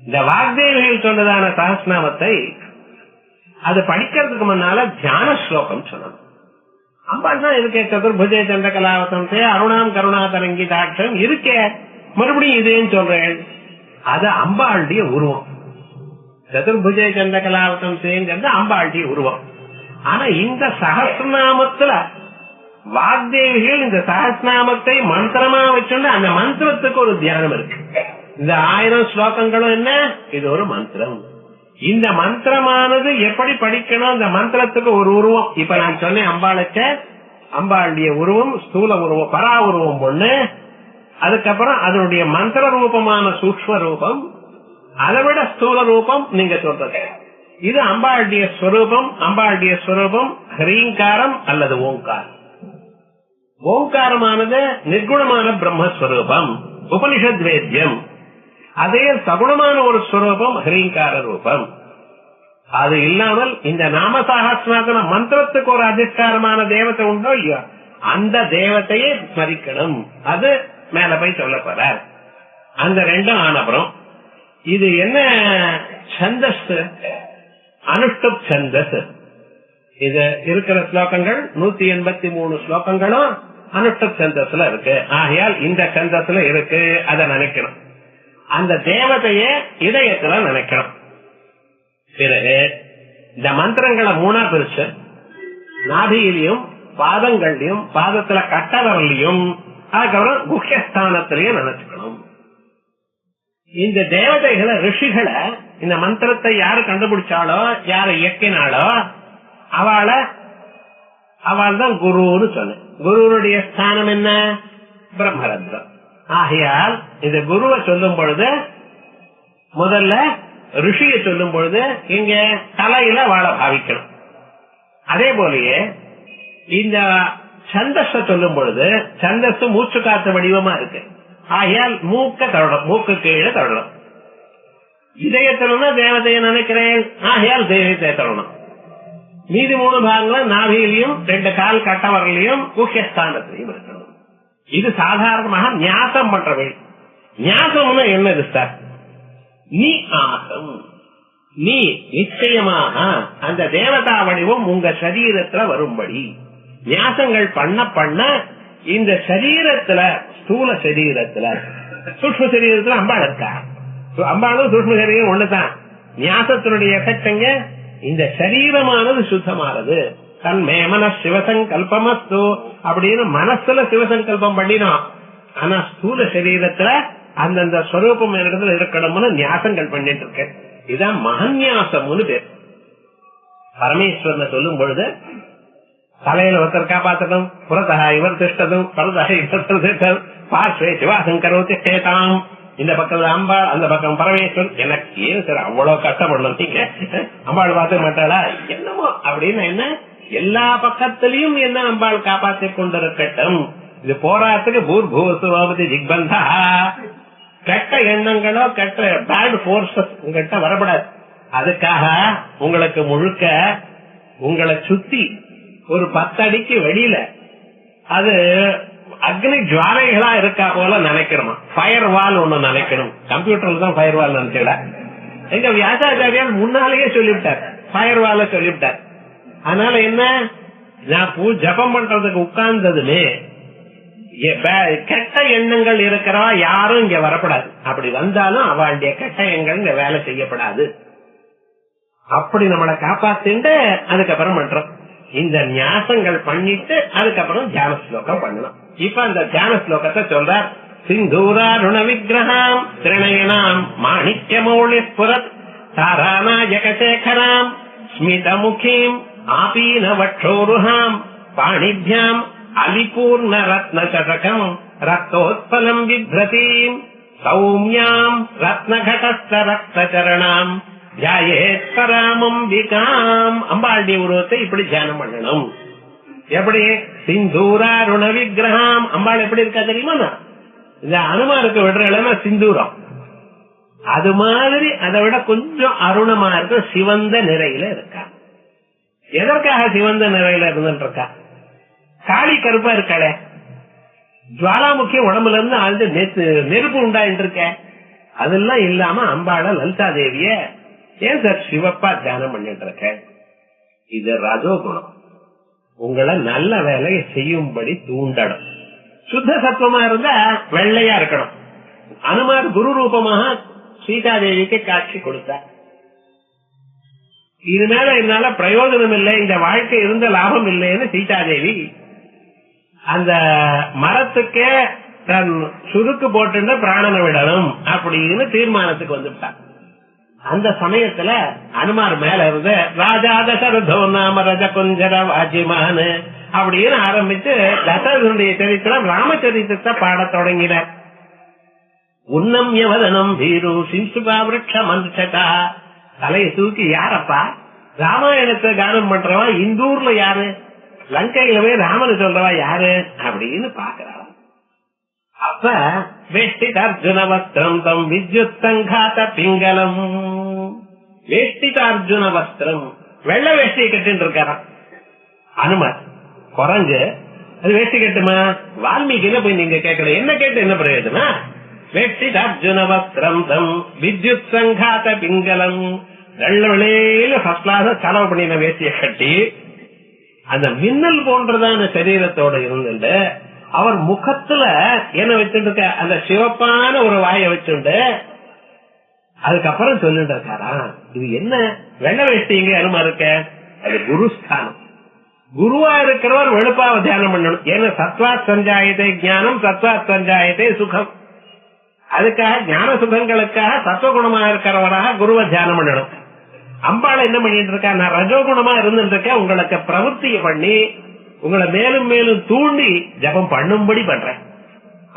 இந்த வாக்தேவிகள் சொன்னதான சஹஸ்ரநாமத்தை அது படிக்கிறதுக்கு முன்னால தியான ஸ்லோகம் சொல்லணும். அம்பாள் தான் இருக்கே, சதுர்புஜே சந்திரகலாவதம் அருணாம் கருணா தரங்கிதாட்சம் இருக்கே, மறுபடியும் இதேன்னு சொல்றேன். அது அம்பாளுடைய உருவம். சதுர்புஜே சந்திரகலாவதம் செய்யுங்கிறது அம்பாளுடைய உருவம். ஆனா இந்த சஹஸ்ரநாமத்துல வாக்தேவிகள் இந்த சஹஸ்ரநாமத்தை மந்திரமா வச்சுட்டு அந்த மந்திரத்துக்கு ஒரு தியானம் இருக்கு. இந்த 1000 ஸ்லோகங்களும் என்ன? இது ஒரு மந்திரம். இந்த மந்திரமானது எப்படி படிக்கணும்? இந்த மந்திரத்துக்கு ஒரு உருவம். இப்ப நான் சொன்னேன் அம்பாளுக்கு அம்பாளுடைய உருவம் ஸ்தூல உருவம், பரா உருவம் ஒண்ணு. அதுக்கப்புறம் அதனுடைய மந்திர ரூபமான சூக்ஷ்ம ரூபம், அதை விட ஸ்தூல ரூபம் நீங்க சொல்றது. இது அம்பாளுடைய ஸ்வரூபம். அம்பாளுடைய ஸ்வரூபம் ஹ்ரீங்காரம் அல்லது ஓங்காரம். ஓங்காரமானது நிர்குணமான பிரம்மஸ்வரூபம், உபனிஷத் வேத்யம். அதே சகுணமான ஒரு ஸ்வரூபம் ஹ்ரீங்கார ரூபம். அது இல்லாமல் இந்த நாமசாகஸ்நாதன மந்திரத்துக்கு ஒரு அதிஷ்டாரமான தேவதை உண்டோ இல்லையோ, அந்த தேவத்தையே ஸ்மரிக்கணும். அது மேல போய் சொல்ல போறார். அந்த ரெண்டும் ஆனப்புறம் இது என்ன சந்தஸ்? அனுஷ்டுப் சந்தஸ். இது இருக்கிற ஸ்லோகங்கள் 183 ஸ்லோகங்களும் அனுஷ்டுப் சந்தஸ்ல இருக்கு. ஆகையால் இந்த சந்தஸ்ல இருக்கு, அதை நினைக்கணும். அந்த தேவதைய இதயத்துல நினைக்கணும். பிறகு இந்த மந்திரங்களை 3 பிரிச்சு நாபியிலையும் பாதங்கள்லயும் பாதத்துல கட்டவரலையும் அதுக்கப்புறம் முக்கியஸ்தானத்திலையும் நினைச்சுக்கணும். இந்த தேவதைகளை ரிஷிகளை இந்த மந்திரத்தை யாரு கண்டுபிடிச்சாலோ யாரு இயக்கினாலோ அவள் தான் குருன்னு சொன்ன. குருவுடைய ஸ்தானம் என்ன? பிரம்மரத்னம். ஆகையால் இந்த குருவை சொல்லும் பொழுது முதல்ல ரிஷியை சொல்லும் பொழுது இங்க தலையில வாழ பாவிக்கணும். அதே போலயே இந்த சந்தஸ சொல்லும் பொழுது சந்தஸ் மூச்சு காத்து வடிவமா இருக்கு. ஆகையால் மூக்க தரணும், மூக்கு கீழே தரணும். இதயத்திலன்னா தேவதையை நினைக்கிறேன், ஆகையால் தெய்வத்தை தரணும். மீதி 3 பாகங்களும் நாவியிலையும் 2 கால் கட்டவரலையும் முக்கியஸ்தானத்திலையும் இருக்கணும். இது சாதாரணமாக ஞாசம் பண்றவை. ஞாசம்னா என்னது சார்? நீ ஆசம், நீ நிச்சயமாக அந்த தேவதா வடிவம் உங்க சரீரத்துல வரும்படி ஞாசங்கள் பண்ண பண்ண இந்த சரீரத்துல ஸ்தூல சரீரத்துல சூக்ஷ்ம சரீரத்துல அம்பாள் இருக்கா. அம்பாளும் சூக்ஷ்ம சரீரம் ஒண்ணுதான். ஞாசத்தினுடைய எஃபெக்ட் எங்க? இந்த சரீரமானது சுத்தமானது. தன்மே மன சிவசங்கல்பமஸ்து அப்படின்னு மனசுல சிவசங்கல்பம் பண்ணினோம். ஆனா ஸ்தூல சரீரத்துல அந்தந்த ஸ்வரூபம் இடத்துல இருக்கணும்னு ஞாசங்கள் பண்ணிட்டு இருக்க. இதுதான் மகன்யாசம்னு பேர். பரமேஸ்வரனை சொல்லும் பொழுது தலையில ஒருத்தர் காப்பாற்றணும், புறத்தக இவர் திஷ்டதும் பரதக இவர் திஷ்டம் பார்ஸ்வே சிவாசங்கரோத்தி கேட்டாம். இந்த பக்கத்துல அம்பாள், அந்த பக்கம் பரமேஸ்வரன். எனக்கு ஏன் சார் அவ்வளவு கஷ்டப்படணும்? நீங்க அம்பாள் பார்த்து மாட்டாளா என்னமோ அப்படின்னு என்ன எல்லா பக்கத்திலையும் என்ன அம்பாள் காப்பாற்றிக் கொண்டிருக்கட்டும். இது போராட்டத்துக்கு பூர்பூசுவாபதி திக்பந்தா. கெட்ட எண்ணங்களோ கெட்ட பேட் போர்ஸஸ் உங்ககிட்ட வரப்படாது. அதுக்காக உங்களுக்கு முழுக்க உங்களை சுத்தி ஒரு 10 அடிக்கு வெளியில அது அக்னி ஜுவாலைகளா இருக்கா போல நினைக்கணுமா. ஃபயர் வால் ஒண்ணு நினைக்கணும். கம்ப்யூட்டர்ல தான் ஃபயர் வால் நினைச்சல. எங்க வியாசாச்சாரியால் முன்னாலேயே சொல்லிவிட்டார், ஃபயர் வால சொல்லிவிட்டார். அதனால என்ன, நான் ஜபம் பண்றதுக்கு உட்கார்ந்ததுமே கெட்ட எண்ணங்கள் இருக்கிறவா யாரும் இங்க வரப்படாது. அப்படி வந்தாலும் அவளுடைய கெட்ட எண்ணங்கள் இங்க வேலை செய்யப்படாது. அப்படி நம்மளை காப்பாத்திட்டு அதுக்கப்புறம் பண்றோம். இந்த ஞாசங்கள் பண்ணிட்டு அதுக்கப்புறம் தியான ஸ்லோகம் பண்ணலாம். இப்ப அந்த தியான ஸ்லோகத்தை சொல்றார். சிந்தூராருண விக்கிரகாம் திரணயனாம் மாணிக்யமௌளிஸ்புரத் தாராநாயகசேகராம் ஸ்மிதமுகீம் ஆபீன வட்சோருஹாம் பாணிभ्याम् அலிபூர்ண ரத்ன சதகம் ரத்தோத்பலம் விப்ரதீம் சௌமியாம் ரத்னகடஸ்த ரக்தச்சரணாம் தியாயேத் பராமம்பிகாம். அம்பாளுடைய உருவத்தை இப்படி தியானம் பண்ணணும். எப்படி சிந்தூராருண விக்கிரகம் அம்பாள் எப்படி இருக்கா தெரியுமா? இந்த அனுமாருக்கு விடுற இளமா சிந்தூரம் அது மாதிரி அதை விட கொஞ்சம் அருணமா இருக்க சிவந்த நிறையில இருக்கா. எதற்காக சிவந்த நிறையில இருந்துட்டு இருக்கா? காளி கருப்பா இருக்காளே, ஜுவாலாமுக்கி உடம்புல இருந்து ஆழ்ந்து நெருப்பு உண்டாயிட்டு இருக்க, அதெல்லாம் இல்லாம அம்பாள லலிதா தேவிய ஏன் சார் சிவப்பா தியானம் பண்ணிட்டு இருக்க? இது ரஜோகுணம். உங்களை நல்ல வேலையை செய்யும்படி தூண்டணும். சுத்த சத்துவமா இருந்தா வெள்ளையா இருக்கணும். அனுமார் குரு ரூபமாக சீதாதேவிக்கு காட்சி கொடுத்தார். இது மேல என்னால பிரயோஜனம் இல்லை, இந்த வாழ்க்கை இருந்த லாபம் இல்லைன்னு சீதாதேவி அந்த மரத்துக்கே தன் சுருக்கு போட்டு பிராணனை விடணும் அப்படின்னு தீர்மானத்துக்கு வந்துட்டான். அந்த சமயத்துல அனுமார் மேல இருந்து ராஜா தசரதோ நாம ரஜ குஞ்சர வாஜிமானு அப்படின்னு ஆரம்பிச்சு தசரதனுடைய சரித்திரம் ராமச்சரித்திரத்தை பாடத் தொடங்கினார். உன்னம் யவதனம் வீரு சிசுபா விரட்ச மனுஷகா. தலையை தூக்கி யாரப்பா ராமாயணத்தை கானம் பண்றவா இந்தூர்ல யாரு, லங்கையில போய் ராமனு சொல்றவா யாரு அப்படின்னு பாக்குறாள். அப்ப வேஷ்டித அர்ஜுன வஸ்திரம் தம் வித்யுத் சங்காத பிங்கலம். வேஷ்டித அர்ஜுன வஸ்திரம், வெள்ள வேஷ்டியை கட்டின்னு இருக்காராம் அனுமர். குறைஞ்சு அது வேஷ்டி கட்டுமா? வால்மீகில போய் நீங்க கேட்கல, என்ன கேட்டு என்ன பிரயோஜனம்? வேஷ்டித அர்ஜுன வஸ்திரம் தம் வித்யுத் சங்காத பிங்கலம். வெள்ள வெளியில ஃபர்ஸ்ட் கிளாஸ் செலவு பண்ணின வேஷ்டியை கட்டி அந்த மின்னல் போன்றதான சரீரத்தோட இருந்துட்டு அவர் முகத்துல என்ன வச்சுட்டு இருக்க, அந்த சிவப்பான ஒரு வாயை வச்சுட்டு அதுக்கப்புறம் சொல்லிட்டு இருக்காரா, இது என்ன வெள்ள வேஷ்டிங்க அனுமா இருக்க? அது குருஸ்தானம். குருவா இருக்கிறவர் வெளுப்பாவ தியானம் பண்ணணும். ஏன்னா சத்வாத் சஞ்சாயத்தை ஞானம், சத்வாத் சஞ்சாயத்தை சுகம். அதுக்காக ஞான சுகங்களுக்காக சத்துவகுணமா இருக்கிறவராக குருவை தியானம் பண்ணணும். அம்பாளை என்ன பண்ணிட்டு இருக்கா, நான் ரஜோகுணமா இருந்துட்டு இருக்கேன், உங்களுக்கு பிரவൃத்தியை பண்ணி உங்களை மேலும் மேலும் தூண்டி ஜபம் பண்ணும்படி பண்றேன்.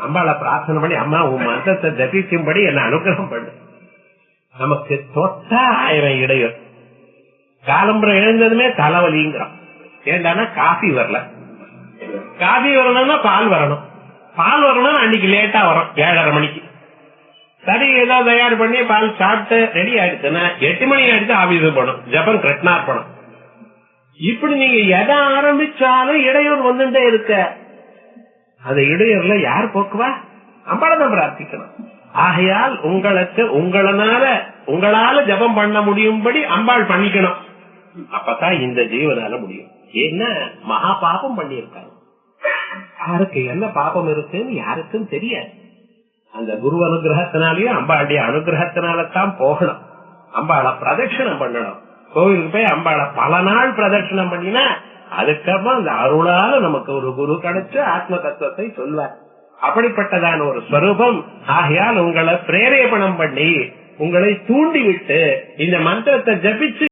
அம்பாளை பிரார்த்தனை பண்ணி, அம்மா உன் மந்திரத்தை ஜபிக்கும்படி என்ன அனுகிரகம் பண்ணு. நமக்கு தொட்டா 1000 இடையூறு. காலம்புறம் எழுந்ததுமே தலைவலிங்கிறோம். ஏண்டானா காஃபி வரல, காஃபி வரணும்னா பால் வரணும், பால் வரணும்னா அன்னைக்கு லேட்டா வரும் 7:30 மணிக்கு. சரி ஏதாவது தயார் பண்ணி பால் சாப்பிட்டு ரெடி ஆயிடுச்சுன்னா 8 மணி ஆயிடுச்சு ஆபீஸுக்கு போகணும், ஜபம் கட்டினார் போனோம். இப்படி நீங்க எதை ஆரம்பிச்சாலும் இடையூறு வந்துட்டே இருக்க. அந்த இடையூறுல யார் போக்குவா? அம்பாளதான் பிரார்த்திக்கணும். ஆகையால் உங்களுக்கு உங்களால ஜபம் பண்ண முடியும்படி அம்பாள் பண்ணிக்கணும். அப்பதான் இந்த ஜீவனால முடியும். ஏன்னா மகா பாபம் பண்ணியிருக்காங்க. யாருக்கு என்ன பாபம் இருக்குன்னு யாருக்கும் தெரியாது. அந்த குரு அனுகிரகத்தினாலேயும் அம்பாளுடைய அனுகிரகத்தினாலதான் போகணும். அம்பாளை பிரதட்சணம் பண்ணணும். கோவிலுக்கு போய் அம்பாளை பல நாள் பிரதட்சணம் பண்ணினா அதுக்கப்புறம் அந்த அருளால நமக்கு ஒரு குரு கிடைச்சு ஆத்ம தத்துவத்தை சொல்வார். அப்படிப்பட்டதான ஒரு ஸ்வரூபம். ஆகையால் உங்களை பிரேரேபணம் பண்ணி உங்களை தூண்டி விட்டு இந்த மந்திரத்தை ஜபிச்சு